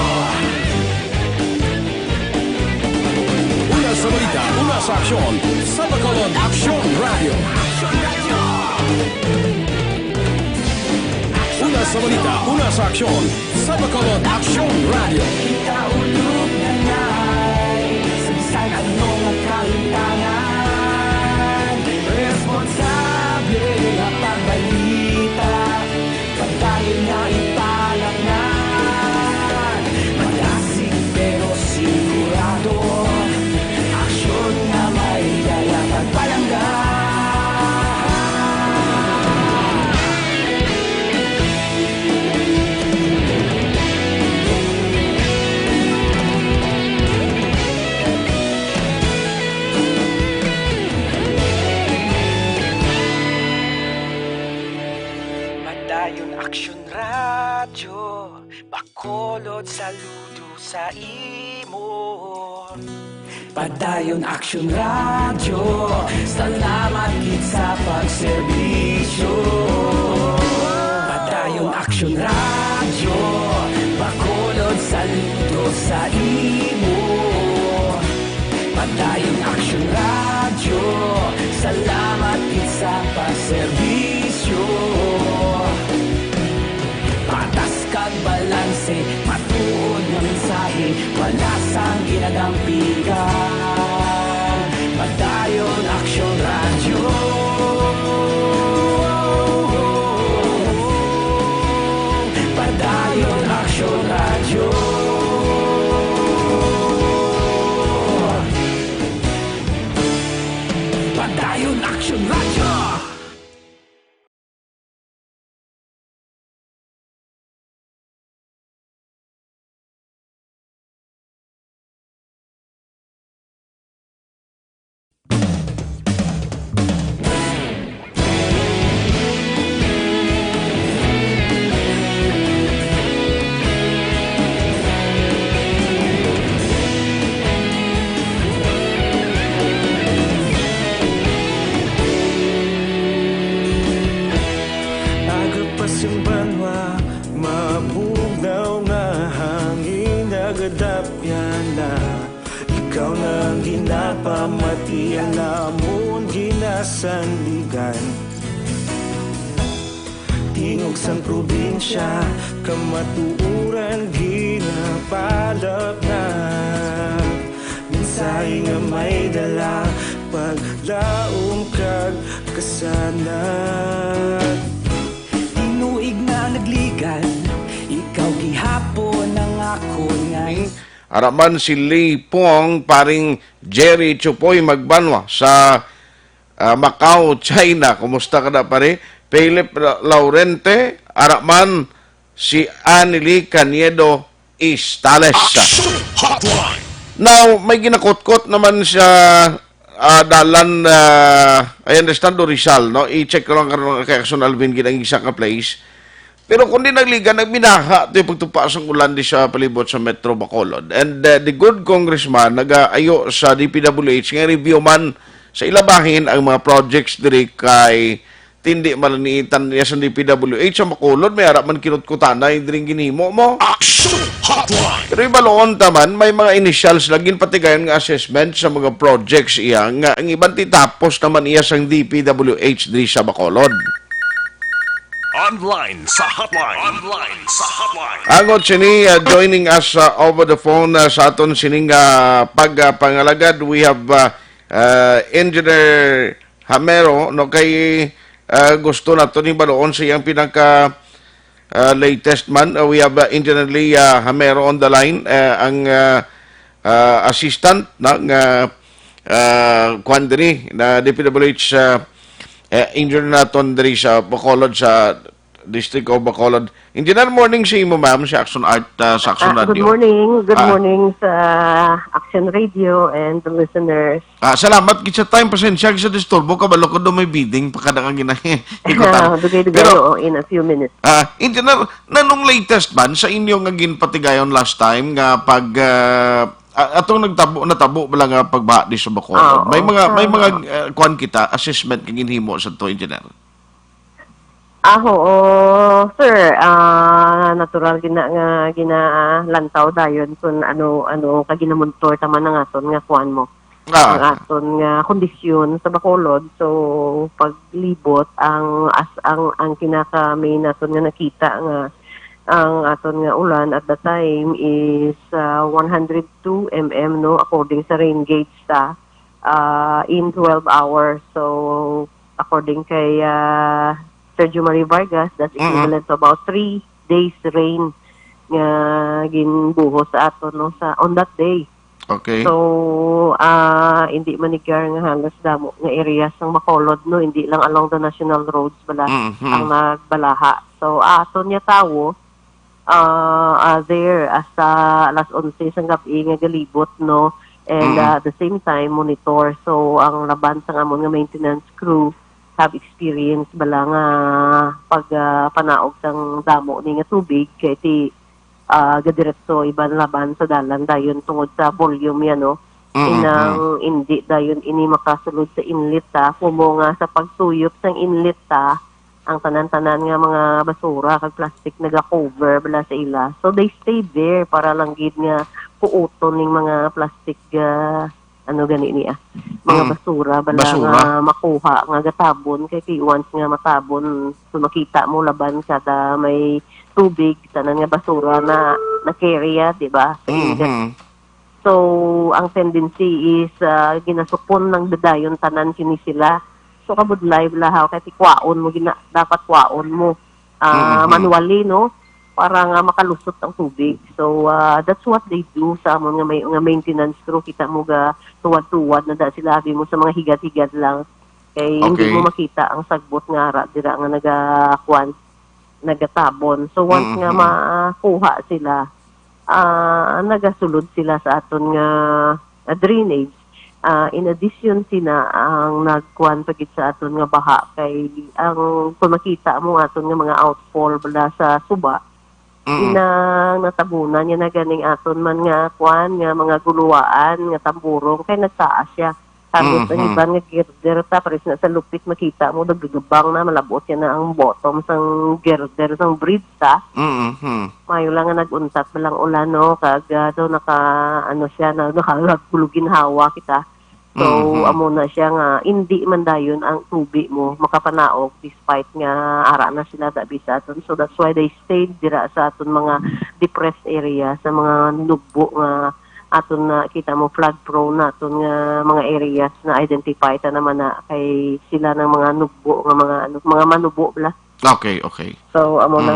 Una sa balita, una sa aksyon, sa Bacolod Aksyon Radio. Una sa balita, una sa aksyon, sa Bacolod Aksyon Radio. Ikaulog na na'y sabisan ano nga kalintangan. Responsable nga pagbalita, pagdayon nga ipalaknan. Malasig pero sigurado, aksyon nga may dala pagpalanggan. Padayon aksyon radyo, bakolod saludo sa imo. Padayon aksyon radyo, salamat gid sa pagserbisyo. Padayon aksyon radyo, bakolod saludo sa imo. Padayon aksyon radyo, salamat gid sa pagserbisyo. Patas kag balanse, matuod nga mensahe, wala sang ginagang piligan. Padayon aksyon radyo. Padayon aksyon radyo. Padayon aksyon radyo. Yung banwa, mabugnaw nga hangin nagadapyan na. Ikaw na ginapamatian namon ginasandigan. Tingog sang probinsya, kamatuuran ginapalap na. Mensahe nga may dala, paglaom kag kasanat. Araman si Lee Pong, paring Jerry Chupoy Magbanwa sa Macau, China. Kumusta ka na pare? Philip Laurente, araman si Anily Caniedo Istales. Now, may ginakot-kot naman siya dalan, I understand do Rizal, no? I-check ko lang karon kay Action Alvin ginang isa ka place. Pero kung di nagliga, nagbinaha ito yung pagtupaas ng ulan di sa palibot sa Metro Bacolod. And the good congressman nag-ayo sa DPWH nga review man sa ilabahin ang mga projects diri kay tindi malanitan niya sa DPWH sa Bacolod. May harap man kinutkutanay diri ginhimo mo. Pero ibaloon taman, may mga initials laging patigayon nga assessment sa mga projects iya nga ang ibang titapos naman iya sang DPWH diri sa Bacolod. Online sa hotline. Angot sini joining us over the phone sa aton sining pagpangalagad. We have Engineer Hamero no kay gusto nato ni baloon sa iyang pinaka latest man. We have Engineer Lee Hamero on the line, ang assistant ng Quandri na DPWH engineer naton diri sa Bacolod sa District of Bacolod. Engineer, morning sa imo ma'am sa Action Art sa Action Radio. Good morning sa Action Radio and the listeners. Salamat gid sa time, pasensya sa disturbo ka balo ko do may bidding pakada kang ginahin. Pero in a few minutes. Engineer, nanong latest ban sa inyo nga ginpatigayon last time nga pag atong natabo bala nga pagbaha di sa Bacolod. May mga kuan kita assessment kang ginhimo sa to, engineer. Sir, natural ginalantaw dayon kung ano kaginamontor tama na aton nga kuan mo. Ang aton nga kondisyon sa Bacolod. So paglibot ang kinaka main naton nga nakita nga ang aton nga ulan at the time is 102 mm no according sa rain gauge in 12 hours. So according kay Sergio Marie Vargas, that's equivalent to about 3 days rain nga ginbuhos sa aton no on that day. Okay. So hindi manigar nga halos damo nga areas ng Bacolod no, hindi lang along the national roads bala ang nagbalaha. So aton nya tawo there as alas 11 sang gabi nga galibot no, and at the same time monitor. So ang laban sa amon nga maintenance crew have experience bala nga pag panaog sang damo ni nga tubig kay ti gadiretso iban laban sa dalan dayon tungod sa volume yan no. Inang hindi dayon ini makasulod sa inlet kumo nga sa pagsuyop sang inlet ang tanan-tanan nga mga basura kag plastic naga-cover bala sa ila. So they stayed there para lang gid nga puuton ning mga plastic gani niya. Mga basura bala nga makuha nga gatabon kay once nga matabon so makita mo laban kada may tubig tanan nga basura na carry di ba? So ang tendency is ginasupon ng dadayon tanan kini sila. So kabudlay lahaw kay tikwaon mo dapat kwaon mo manually no para nga makalusot ang tubig. So that's what they do sa amon nga maintenance crew. Kita mo ga tuwad-tuwad na sila mo sa mga higat-higat lang kay hindi mo makita ang sagbot nga ara dira nga nagatabon. So once nga makuha sila nagasulod sila sa aton nga drainage. In addition sina ang nagkuan pagit sa aton nga baha kay ang kung makita mo aton nga mga outfall bala sa suba inang natabunan niya na ganing aton man nga kuan nga mga guluwaan nga tamburong kay nagtaas siya tapos ang iban nga girder pares na sa lupit makita mo dagdugabang na malabot yan na ang bottom sang girder sang bridge mayo lang nga naguntat balang ulan no kag daw siya nakagulugin hawa kita. So, amo na siya nga, hindi man dayon ang tubig mo makapanaog despite nga ara na sila sa aton. So, that's why they stayed dira sa aton mga depressed area, sa mga nugbo nga aton na kita mo flood prone na aton nga mga areas na identify ta naman na kay sila ng mga nugbo nga mga manubo bla. Okay. So, amon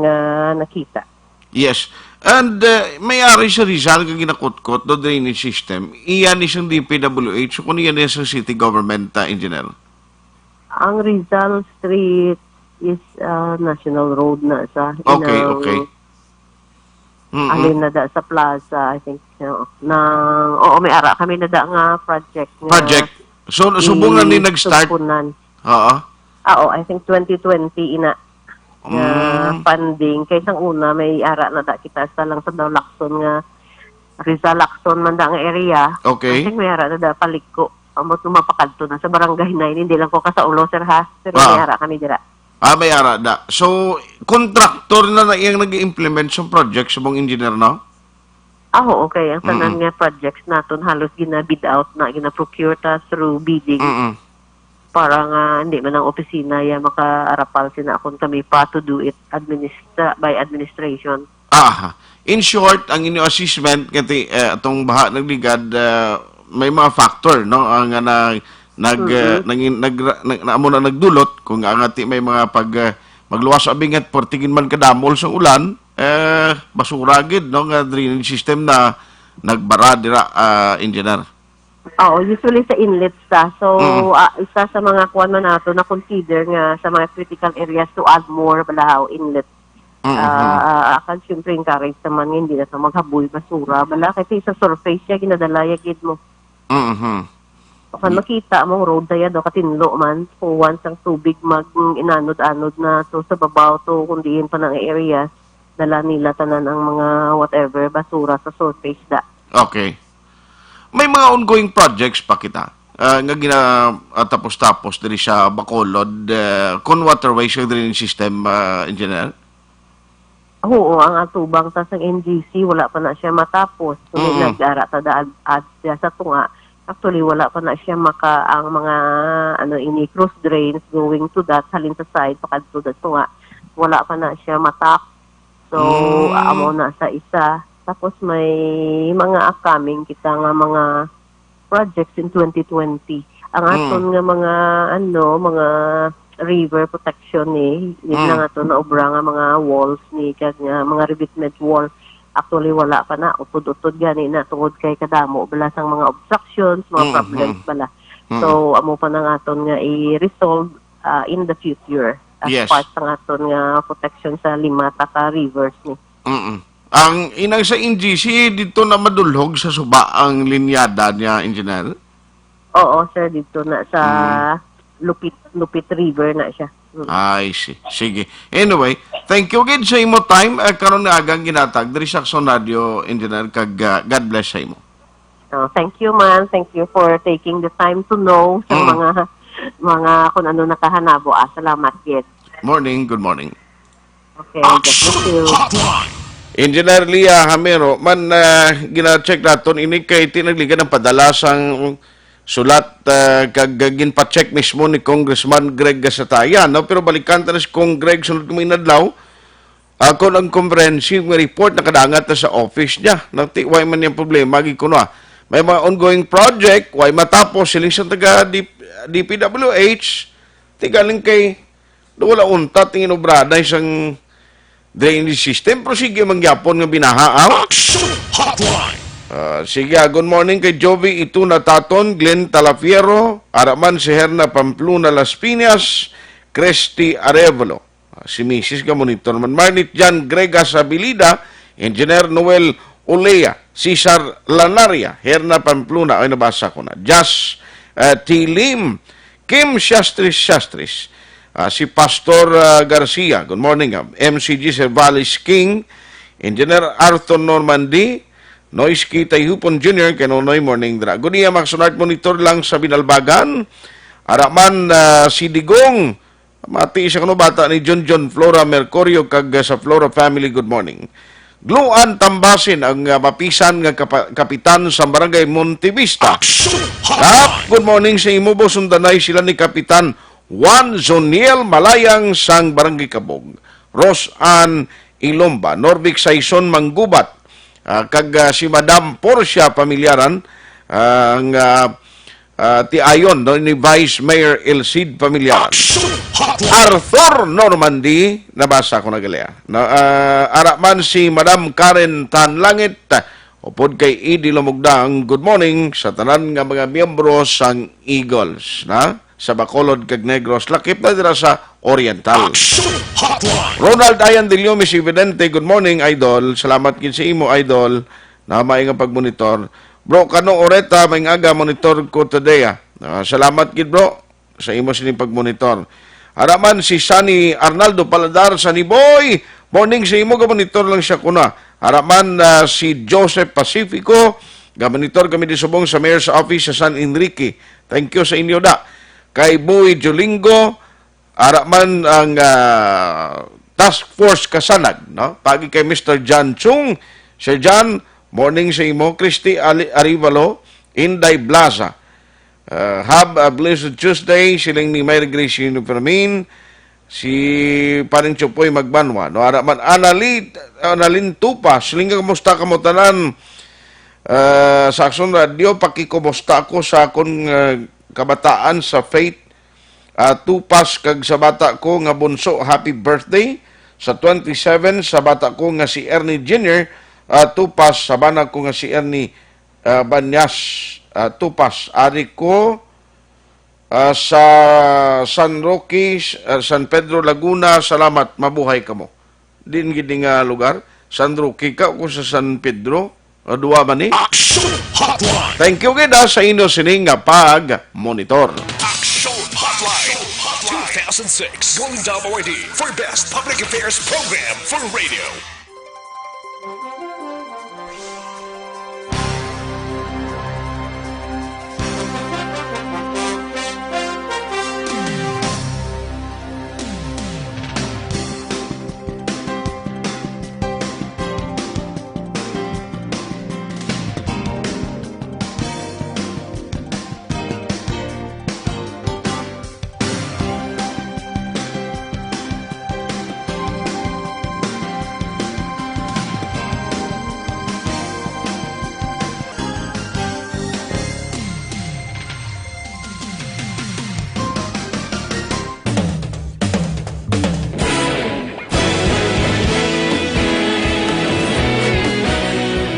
nga nakita. Yes. And may-ari sa Rizal kang ginakutkot do drainage system. Iyan isang DPWH kung iyan isang city government engineer. Ang Rizal Street is national road na sa Okay, okay. alin na da sa plaza, I think. May ara kami na da nga project. Project. So, subong na ni nag-start? Supunan. Oo. I think 2020 ina funding. Kaya isang una, may ara na da kita sa lang sa daw Lacson nga Rizal Lacson man da nga area. Okay. I think may ara na da paliko. Amot mapakadto na sa barangay 9. Hindi lang ko kasaulo, sir, ha? Pero may ara kami dira. May ara da. So, contractor na iyang nag-implement sa project sa mong engineer, no? Okay. Ang tanan nga projects naton halos gina-bid out na, gina-procure ta through bidding. Para nga hindi man ang opisina ya makaarapal sina akon kami pa to do it by administration. In short, ang inyo assessment kati atong baha nagligad may mga factor, no? Ang amo na nagdulot kung ang ati may mga magluwas abingat portigin man kadamol sa ulan, basura gid, no, nga drainage system na nagbara dira, engineer. Usually sa inlets ta. So, isa sa mga kuwan man nato na consider nga sa mga critical areas to add more balahaw inlet. Akan siyempre encourage naman nga hindi na sa maghaboy basura. Bala, kasi sa surface siya, ginadalaya gid mo. Kan makita mong road daya do katinlo man. So, once ang tubig mag-inanod-anod na to sa babaw to kundiin pa ng area, dala nila tanan ang mga whatever basura sa surface da. Okay. May mga ongoing projects pa kita nga tapos-tapos diri sa Bacolod con waterways drainage system, engineer. Oo, ang atubang tas ng NGC wala pa na siya matapos. So, nag-ara ta da ad siya sa tunga. Actually wala pa na siya ang mga cross drains going to that halin sa side pakadto da tunga. Wala pa na siya matap. So amo na sa isa. Tapos may mga upcoming kita nga mga projects in 2020. Ang aton nga mga river protection yun na nga to na obra nga mga walls kag nga mga revetment wall. Actually wala pa na utod-utod gani na tungod kay kadamo bala sang mga obstructions, mga problems bala. So amo pa na nga aton nga i-resolve in the future as part ng aton nga protection sa lima ka rivers ni. Ang inang sa NGC, dito na madulhog sa suba ang linyada niya, engineer? Oo, sir, dito na sa Lupit River na siya. I see. Sige. Anyway, thank you again sa imo time. Karon na agang ginatag. Diri sa Action Radio, engineer, kag God bless sa imo. Thank you, man. Thank you for taking the time to know sa mga kung ano nakahanabo. Salamat, Ged. Morning. Good morning. Okay, God bless you. Engineer Lia Hamero, man gina-check naton ini kay tinagligan ng padalasang sulat kag ginpa-check mismo ni Congressman Greg Gasatayan, no? Pero balikan ta si Kong Greg sunod kuming adlaw ako ng comprehensive report na kadangat na sa office niya. Nagtiway man yung problema gikuno. May mga ongoing project, why matapos siling sa taga DPWH, tigaling kay wala unta tingin obrada isang drainage system, pero sige mangyapon nga binahaaw. Sige, good morning kay Jovi Ituna Taton, Glenn Talafiero, Araman si Herna Pamplona Las Piñas, Cresty Arevalo, si Mrs. Gamonitor man Marnit Jan Gregas Abilida, Engineer Noel Olea, Cesar Lanaria, Herna Pamplona, ay nabasa ko na, Jas Tilim, Kim Shastris, si Pastor Garcia, good morning, MCG Cervales King, Engineer Arthur Normandy, Noisky Tayhupon Jr., Kanonoy Morning Dra. Good niya, mag-sonart monitor lang sa Binalbagan, Araman si Digong, mati siya kano bata ni John Flora Mercurio, kag sa Flora family, good morning. Gluan Tambasin, ang mapisan nga kapitan sa Barangay Montevista. Good morning sa imo, bo, sundanay sila ni Kapitan Juan Zoniel Malayang sang Barangay Kabog, Rose Ann Ilomba, Norvic Saison Manggubat, kag si Madam Porcia Pamilyaran, ang ti ayon no, ni Vice Mayor Elcid Pamilyar. Arthur Normandy, nabasa ko na galea. Araman si Madam Karen Tanlangit, upod kay Idi Lumugdang, good morning sa tanan nga mga miyembro sang Eagles, na? Sa Bacolod kag Negros, lakip na dira sa Oriental. Ronald Ayan de Leomis Evidente, good morning, Idol. Salamat gid sa imo, Idol, na maayong pagmonitor. Bro, kanong oreta, may aga monitor ko today. Salamat gid, bro, sa imo sining pagmonitor. Araman si Sunny Arnaldo Paladar, Sunny Boy, morning sa imo, gamonitor lang siya kuna. Araman si Joseph Pacifico, gamonitor kami di subong sa Mayor's Office sa San Enrique. Thank you sa inyo da. Kay Boy Jolingo, araman ang Task Force Kasanag, no? Pagi kay Mr. John Chung, Sir John, morning sa imo. Christy Arivalo, Inday Blaza. Have a blessed Tuesday, siling ni Mary Grace Unipermin, si Paring Chupoy Magbanwa, no? Araman Analin Tupa, siling ka kamusta ka mo tanan sa Action Radio, pakikumusta ako sa akong kabataan sa Faith. Tupas kag sa bata ko nga bunso, happy birthday. Sa 27 sa bata ko nga si Ernie Jr. Tupas sa bana ko nga si Ernie Banyas. Tupas ari ko sa San Roque, San Pedro Laguna. Salamat, mabuhay ka mo. Din gid nga lugar, San Roque ka o sa San Pedro, duwa man ni. Thank you gid sa inyo sining nga pag-monitor. Action Hotline 2006 Golden Dove Award for Best Public Affairs Program for Radio.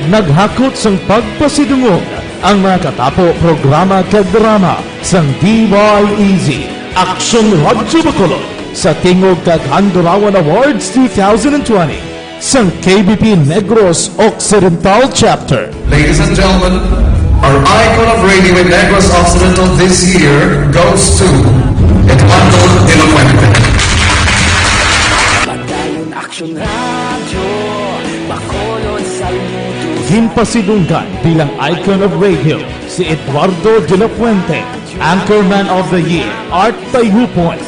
Naghakot sang pagpasidungog ang mga katapo programa kag drama sang DYEZ Action Radyo Bacolod sa Tingog kag Handurawan Awards 2020 sang KBP Negros Occidental Chapter. Ladies and gentlemen, our icon of radio in Negros Occidental this year goes to Eduardo de la Fuente. Pagdayon Action Radio, Bacolod saludo. Himpasidunggan bilang icon of radio si Eduardo de la Fuente, Anchorman of the Year, Art Tayhupoy,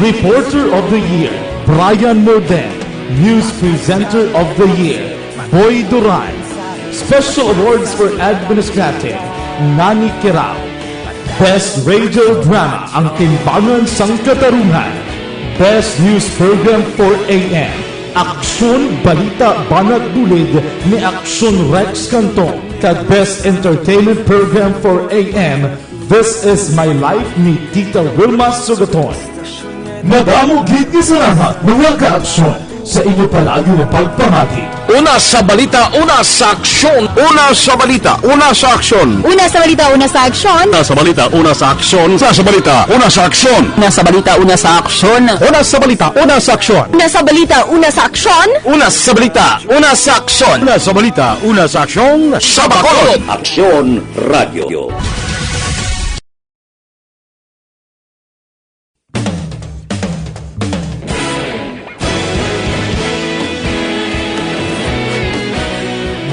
Reporter of the Year, Brian Morden, News Presenter of the Year, Boy Duran, Special Awards for Administrative, Nani Kirao, Best Radio Drama, Ang Timbangan sang Katarungan, Best News Program for AM, Aksyon Balita Banat Bulid ni Aksyon Rex Cantong, kag Best Entertainment Program for AM, This Is My Life ni Tita Wilma Sugaton. Madamo gid ni salamat mga ka-aksyon sa inyo palagi na pagpamati. Una sa balita, una sa aksyon. Una sa balita, una sa aksyon. Una sa balita, una sa aksyon. Una sa balita, una sa aksyon. Una sa balita, una sa aksyon. Una sa balita, una sa aksyon. Una sa balita, una sa aksyon. Una sa balita, una sa aksyon. Una sa balita, una sa aksyon. Una sa balita, una sa aksyon. Sa Bacolod. Aksyon Radio.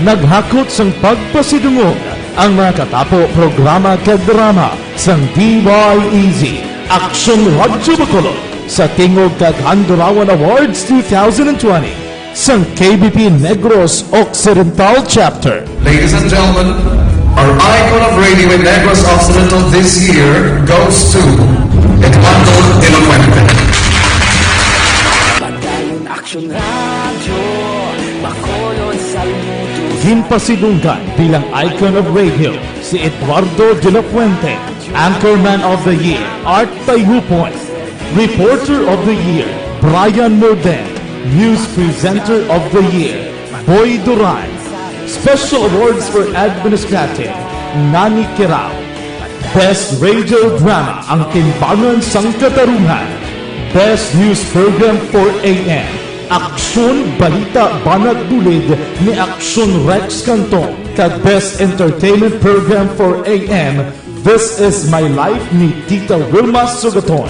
Naghakot sang pagpasidungog ang mga katapo programa kag drama sang DYEZ Action Radyo Bacolod sa Tingog kag Handurawan Awards 2020 sang KBP Negros Occidental Chapter. Ladies and gentlemen, our icon of radio in Negros Occidental this year goes to Eduardo de la Fuente. Pagdayon Action Radio, Bacolod saludo. Himpasidunggan bilang icon of radio si Eduardo de la Fuente, Anchorman of the Year, Art Tayhupoy. Reporter of the Year, Brian Morden. News Presenter of the Year, Boy Duran. Special Awards for Administrative, Nani Kirao. Best Radio Drama, Ang Timbangan sang Katarungan. Best News Program for AM, Aksyon Balita Banat Bulid ni Aksyon Rex Cantong. Kag Best Entertainment Program for AM, This Is My Life ni Tita Wilma Sugaton.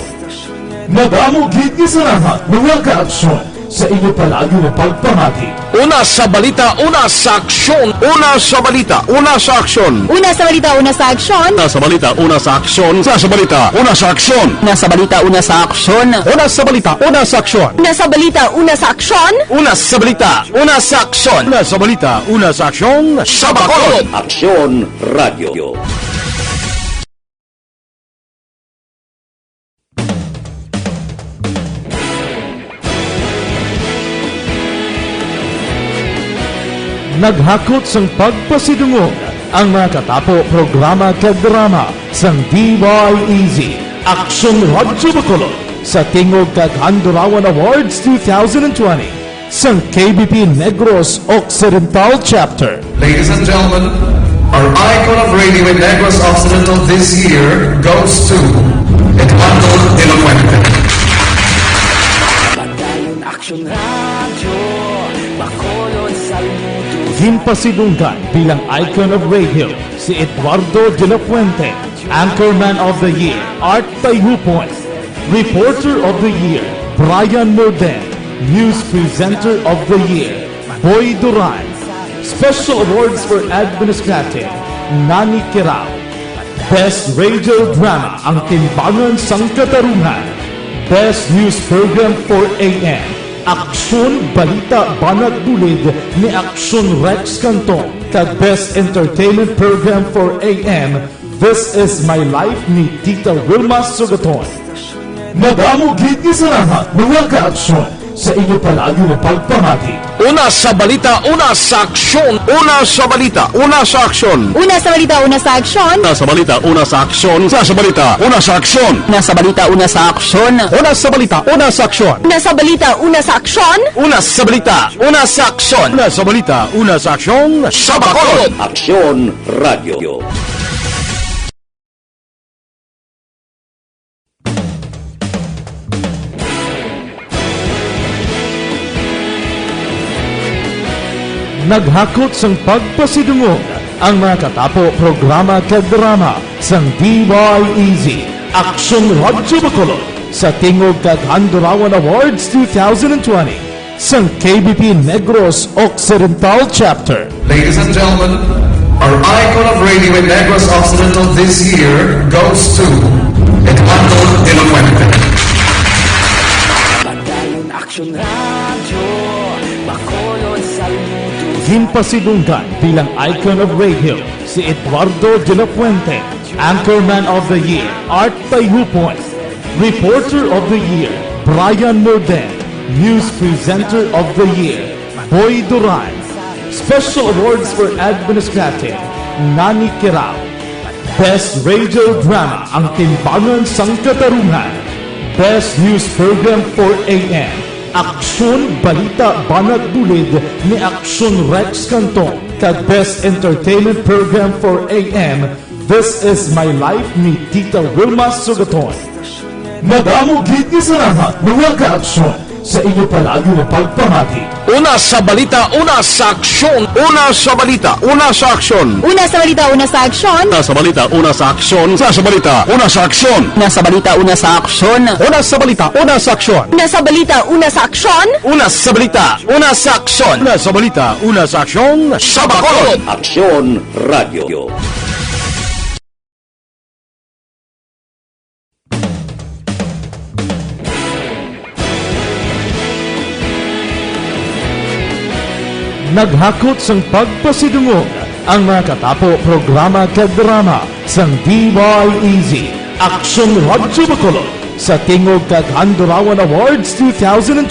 Madamo gid ni salamat mga ka-aksyon sa inyo palagi na pagpamati. Una sa balita, una sa aksyon. Una sa balita, una sa aksyon. Una sa balita, una sa aksyon. Una sa balita, una sa aksyon. Una sa balita, una sa aksyon. Una sa balita, una sa aksyon. Una sa balita, una sa aksyon. Una sa balita, una sa aksyon. Una sa balita, una sa aksyon. Una sa balita, una sa aksyon. Sa Bacolod. Aksyon Radio. Naghakot sang pagpasidungog ang mga katapo programa kag drama sang DYEZ Aksyon Radyo Bacolod sa tingog kag Handurawan Awards 2020 sang KBP Negros Occidental Chapter. Ladies and gentlemen, our icon of radio in Negros Occidental this year goes to Eduardo de la Fuente. Pagdayon Aksyon Radio, Bacolod Saludo. Himpasidunggan bilang icon of radio si Eduardo de la Fuente, Anchorman of the Year, Art Tayhupoy. Reporter of the Year, Brian Morden. News Presenter of the Year, Boy Duran. Special Awards for Administrative, Nani Kirao. Best Radio Drama, Ang Timbangan sang Katarungan. Best News Program for AM, Aksyon Balita Banat Bulid ni Aksyon Rex Cantong. Kag Best Entertainment Program for AM, This Is My Life ni Tita Wilma Sugaton. Madamo gid ni salamat mga ka-aksyon sa inyo palagi na pagpamati. Una sa balita, una sa aksyon. Una sa balita, una sa aksyon. Una sa balita, una sa aksyon. Una sa balita, una sa aksyon. Una sa balita, una sa aksyon. Una sa balita, una sa aksyon. Una sa balita, una sa aksyon. Una sa balita, una sa aksyon. Una sa balita, una sa aksyon. Una sa balita, una sa aksyon. Sa Bacolod. Aksyon Radio. Naghakot sang pagpasidungog ang mga katapo programa kag drama sang DYEZ Aksyon Radyo Bacolod sa tingog kag Handurawan Awards 2020 sang KBP Negros Occidental Chapter. Ladies and gentlemen, our icon of radio in Negros Occidental this year goes to Eduardo de la Fuente. Pagdayon Aksyon Radio, Bacolod Saludo. Himpasidunggan bilang icon of radio si Eduardo de la Fuente, Anchorman of the Year, Art Tayhupoy. Reporter of the Year, Brian Morden. News Presenter of the Year, Boy Duran. Special Awards for Administrative, Nani Kirao. Best Radio Drama, Ang Timbangan sang Katarungan. Best News Program for AM, Aksyon Balita Banat Bulid ni Aksyon Rex Cantong. Kag Best Entertainment Program for AM, This Is My Life ni Tita Wilma Sugaton. Madamo gid ni salamat mga ka-aksyon sa inyo palagi na pagpamati. Una sa balita, una sa aksyon. Una sa balita, una sa aksyon. Una sa balita, una sa aksyon. Una sa balita, una sa aksyon. Una sa balita, una sa aksyon. Una sa balita, una sa aksyon. Una sa balita, una sa aksyon. Una sa balita, una sa aksyon. Una sa balita, una sa aksyon. Una sa balita, una sa aksyon. Sa Bacolod. Aksyon Radio. Naghakot sang pagpasidungog ang mga katapo programa kag drama sang DYEZ Aksyon Radyo Bacolod sa tingog kag Handurawan Awards 2020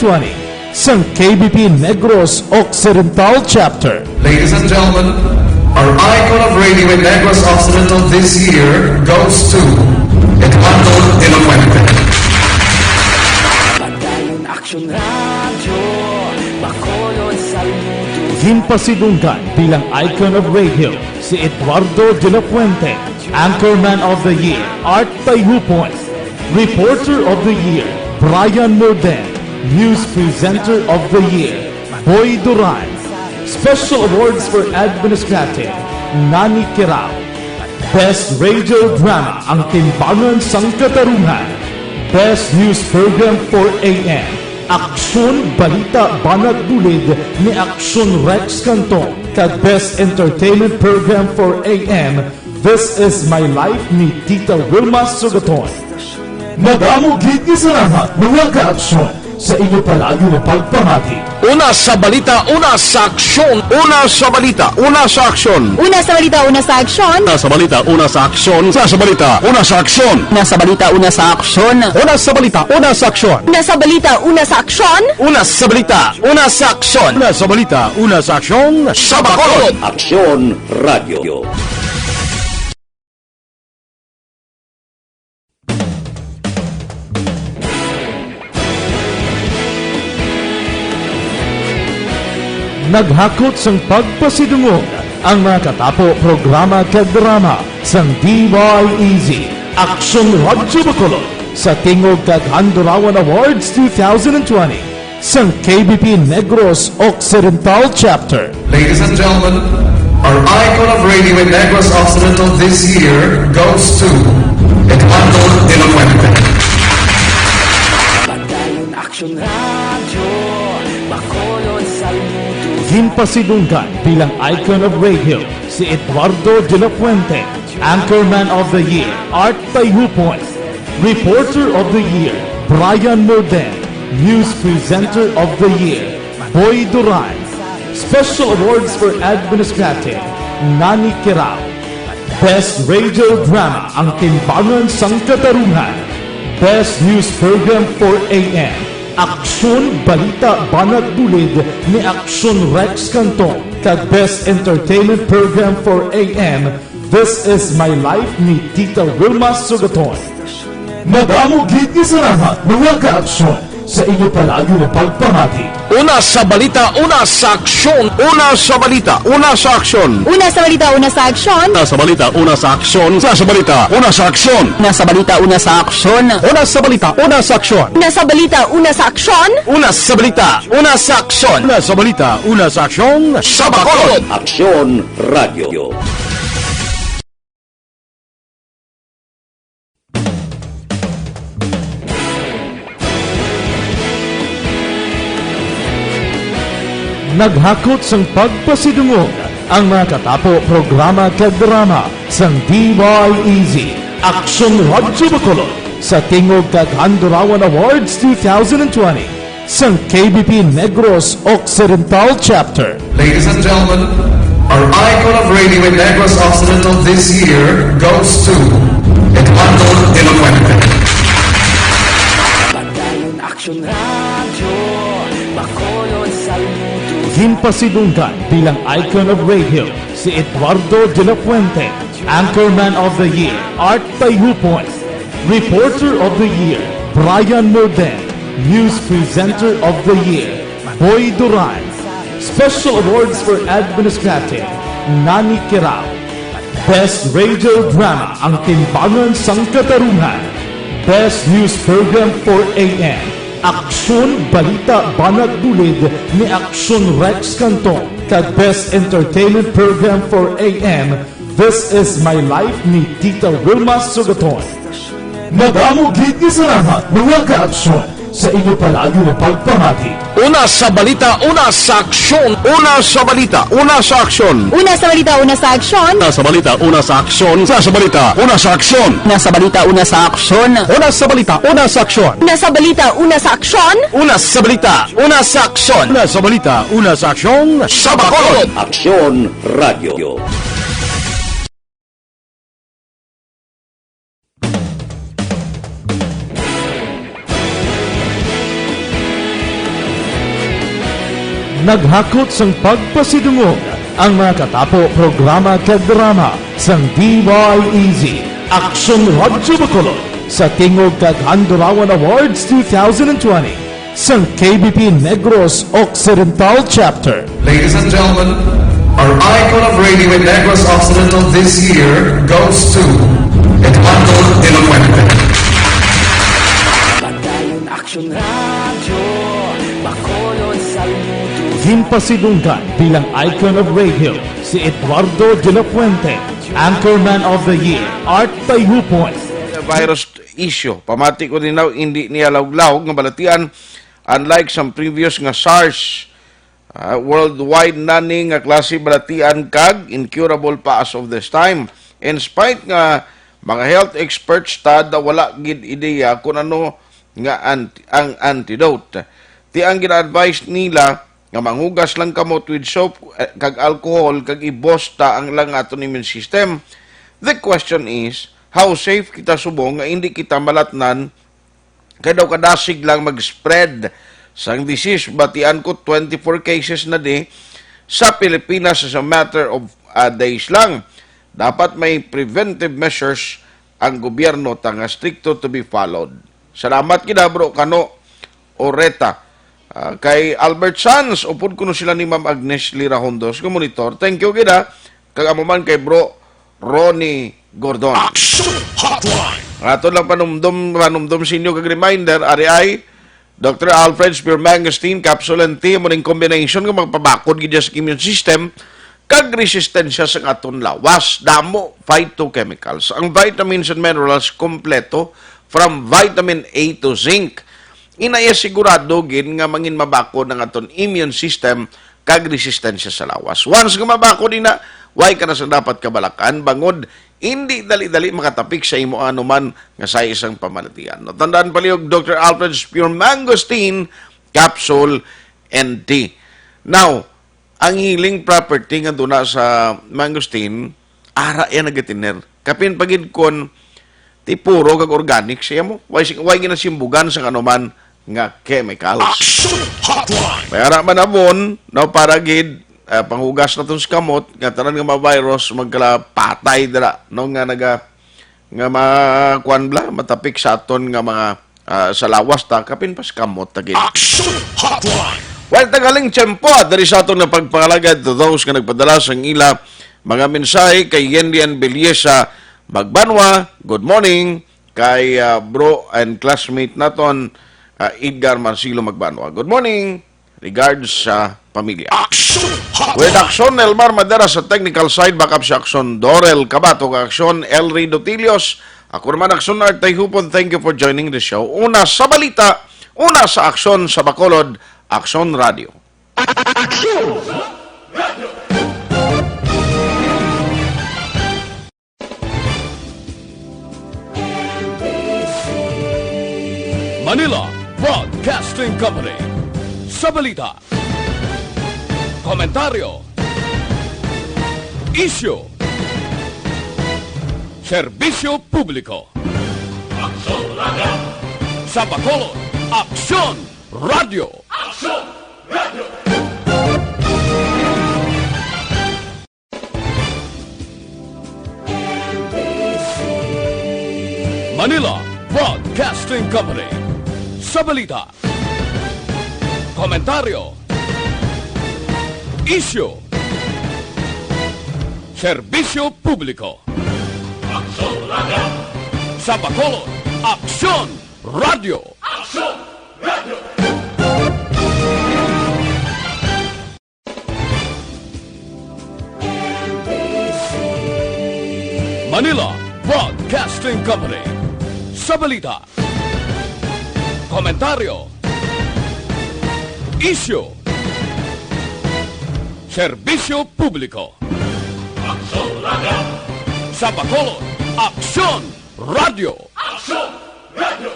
sang KBP Negros Occidental Chapter. Ladies and gentlemen, Our icon of radio in Negros Occidental this year goes to Eduardo de la Fuente. Padayon Action Radio, Bacolod Saludo. Himpasidunggan bilang icon of radio si Eduardo de la Fuente, Anchorman of the Year, Art Tayhupoy, Reporter of the Year, Brian Morden, News Presenter of the Year, Boy Duran, Special Awards for Administrative, Nani Kirao, Best Radio Drama, Ang Timbangan sang Katarungan, Best News Program for AM, Aksyon Balita Banat Bulid ni Aksyon Rex Cantong, kag Best Entertainment Program for AM, This Is My Life ni Tita Wilma Sugaton. Madamo gid ni salamat mga ka-aksyon sa inyo palagi na pagpamati. Una sa balita, una sa aksyon. Una sa balita, una sa aksyon. Una sa balita, una sa aksyon. Una sa balita, una sa aksyon. Una sa balita, una sa aksyon. Una sa balita, una sa aksyon. Una sa balita, una sa aksyon. Una sa balita, una sa aksyon. Una sa balita, una sa aksyon. Una sa balita, una sa aksyon. Sa Bacolod. Aksyon Radio. Naghakot sang pagpasidungog ang mga katapo programa kag drama sang DYEZ Aksyon Radyo Bacolod sa Tingog kag Handurawan Awards 2020 sang KBP Negros Occidental Chapter. Ladies and gentlemen, our icon of radio in Negros Occidental this year goes to Eduardo de la Fuente. Padayon Action Radio, Bacolod Saludo. Himpasidunggan bilang icon of radio si Eduardo de la Fuente, Anchorman of the Year, Art Tayhupoy, Reporter of the Year, Brian Morden, News Presenter of the Year, Boy Duran, Special Awards for Administrative, Nani Kirao, Best Radio Drama, Ang Timbangan sang Katarungan, Best News Program for AM, Aksyon Balita Banat Bulid ni Aksyon Rex Cantong, kag Best Entertainment Program for AM, This Is My Life ni Tita Wilma Sugaton. Madamo gid ni salamat mga ka-aksyon sa inyo palagi na pagpamati. Una sa balita, una sa aksyon. Una sa balita, una sa aksyon. Una sa balita, una sa aksyon. Una sa balita, una sa aksyon. Una sa balita, una sa aksyon. Una sa balita, una sa aksyon. Una sa balita, una sa aksyon. Una sa balita, una sa aksyon. Una sa balita, una sa aksyon. Una sa balita, una sa aksyon. Sa Bacolod. Aksyon Radio. Naghakot sang pagpasidungog ang mga katapo programa kag drama sang DYEZ Aksyon Radyo Bacolod sa Tingog kag Handurawan Awards 2020 sang KBP Negros Occidental Chapter. Ladies and gentlemen, our icon of radio in Negros Occidental this year goes to Eduardo de la Fuente. Padayon Action Radio, Bacolod Saludo. Himpasidunggan bilang icon of radio si Eduardo de la Fuente, Anchorman of the Year, Art Tayhupoy, Reporter of the Year, Brian Morden, News Presenter of the Year, Boy Duran, Special Awards for Administrative, Nani Kirao, Best Radio Drama, Ang Timbangan sang Katarungan, Best News Program for AM, Aksyon Balita Banat Bulid ni Aksyon Rex Cantong, kag Best Entertainment Program for AM, This Is My Life ni Tita Wilma Sugaton. Madamo gid ni salamat mga ka-aksyon sa inyo palagi na pagpamati. Una sa balita, una sa aksyon. Una sa balita, una sa aksyon. Una sa balita, una sa aksyon. Una sa balita, una sa aksyon. Una sa balita, una sa aksyon. Una sa balita, una sa aksyon. Una sa balita, una sa aksyon. Una sa balita, una sa aksyon. Una sa balita, una sa aksyon. Una sa balita, una sa aksyon. Sa Bacolod. Aksyon Radio. Naghakot sang pagpasidungog ang mga katapo programa kag drama sang DYEZ Action Radyo Bacolod sa Tingog kag Handurawan Awards 2020 sang KBP Negros Occidental Chapter. Ladies and gentlemen, our icon of radio in Negros Occidental this year goes to Eduardo de la Fuente. Padayon Action Radio, Bacolod saludo. Gimpasidunggan bilang icon of radio si Eduardo de la Fuente, Anchorman of the Year, Art Tayhu Point. Virus issue. Pamati ko din hindi niya lawlaw nga balatian. Unlike some previous nga SARS, worldwide nani nga klase balatian kag incurable pa as of this time. In spite nga mga health experts tada wala gid ideya kung ano nga ang antidote. Ti ang gina-advise nila nga manghugas lang kamot with soap kag alcohol kag ibosta ang lang aton immune system. The question is, how safe kita subong nga hindi kita malatnan kaya daw kadasig lang mag-spread sang disease. Batian ko 24 cases na di sa Pilipinas as a matter of days lang. Dapat may preventive measures ang gobyerno tanga stricto to be followed. Salamat kida bro Kano Oreta. Kay Albert Sanz, upod ko no sila ni Ma'am Agnes Lira Hondos, monitor. Thank you kida. Kagamo man kay bro Ronnie Gordon. Action Hotline. Ato lang panumdum sinyo kag reminder, ari ay Dr. Alfred Spearmangosteen Capsule and Tea mo ning combination nga magpabakod gid sa immune system kag resistensya sa aton lawas, damo phytochemicals. Ang vitamins and minerals kompleto from vitamin A to zinc. Inaya sigurado gin nga mangin mabakod ang aton immune system kag resistensya sa lawas. Once nga mabakod na, why ka na sa dapat kabalakan bangod hindi dali-dali makatapik sa imo anuman nga sa isang pamalatian. No, tandaan palihog Dr. Alfred Spearmangosteen Capsule and Tea. Now, ang healing property nga duna sa mangosteen, ara yan nagatiner. Kapin pagid kon ti puro kag organic siya mo. Why ginasimbugan sa anuman nga chemicals. Action Hotline. Mayara man amon, no, para gid panghugas na sa kamot, nga tanan nga ma-virus, magkala patay dala, no, nga makuan bla, matapik sa aton nga mga sa lawas ta, kapin pas kamot tagid. Action Hotline. Well, tagaling tiyempo, dari sa aton nga pagpangalagad to those nga nagpadala sa ila, mga mensahe kay Yendian Beliesa Magbanwa, good morning, kay bro and classmate naton, Edgar Marcelo Magbanwa. Good morning. Regards sa pamilya. Action Hotline. With Action Elmar Madera sa technical side, backup sa Action Dorel Cabato, Action Elry Dotilios. Ako naman Action Art Tayhupon. Thank you for joining the show. Una sa balita, una sa Action sa Bacolod, Action Radio. Action Radio. Manila Broadcasting Company. Sa balita, komentaryo, isyu, serbisyo publiko. Aksyon Radio. Sa Bacolod, Aksyon Radio. Aksyon Radio. Manila Broadcasting Company. Sa balita, komentaryo, isyu, serbisyo publiko. Aksyon Radio. Sa Bacolod, Aksyon Radio. Aksyon Radio. Manila Broadcasting Company. Sa balita, komentaryo, isyu, serbisyo publiko. Aksyon Radio. Sa Bacolod, Aksyon Radio. Aksyon Radio.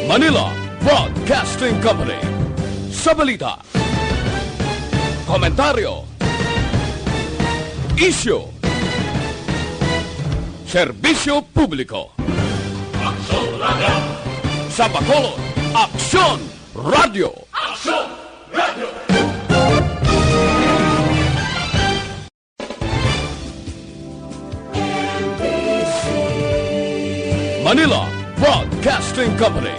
Manila Broadcasting Company. Sa balita, komentaryo, isyu, serbisyo publiko. Aksyon Radio. Sa Bacolod, Aksyon Radio! Manila Broadcasting Company.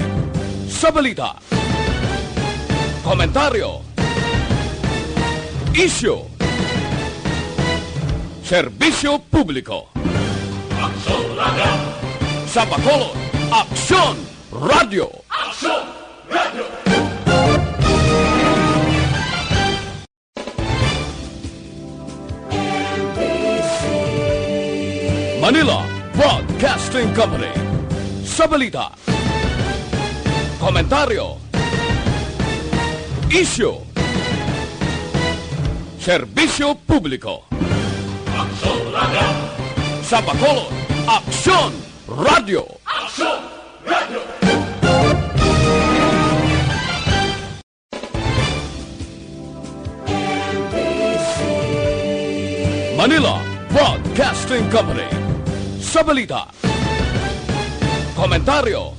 Sa balita, komentaryo, isyu, serbisyo publiko. Sa Bacolod, Aksyon Radio! Manila Broadcasting Company. Sa balita, komentaryo, isyu, serbisyo publiko. Sa Bacolod, Aksyon Radio! Manila Broadcasting Company. Sa balita, komentaryo,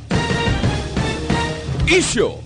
isyu,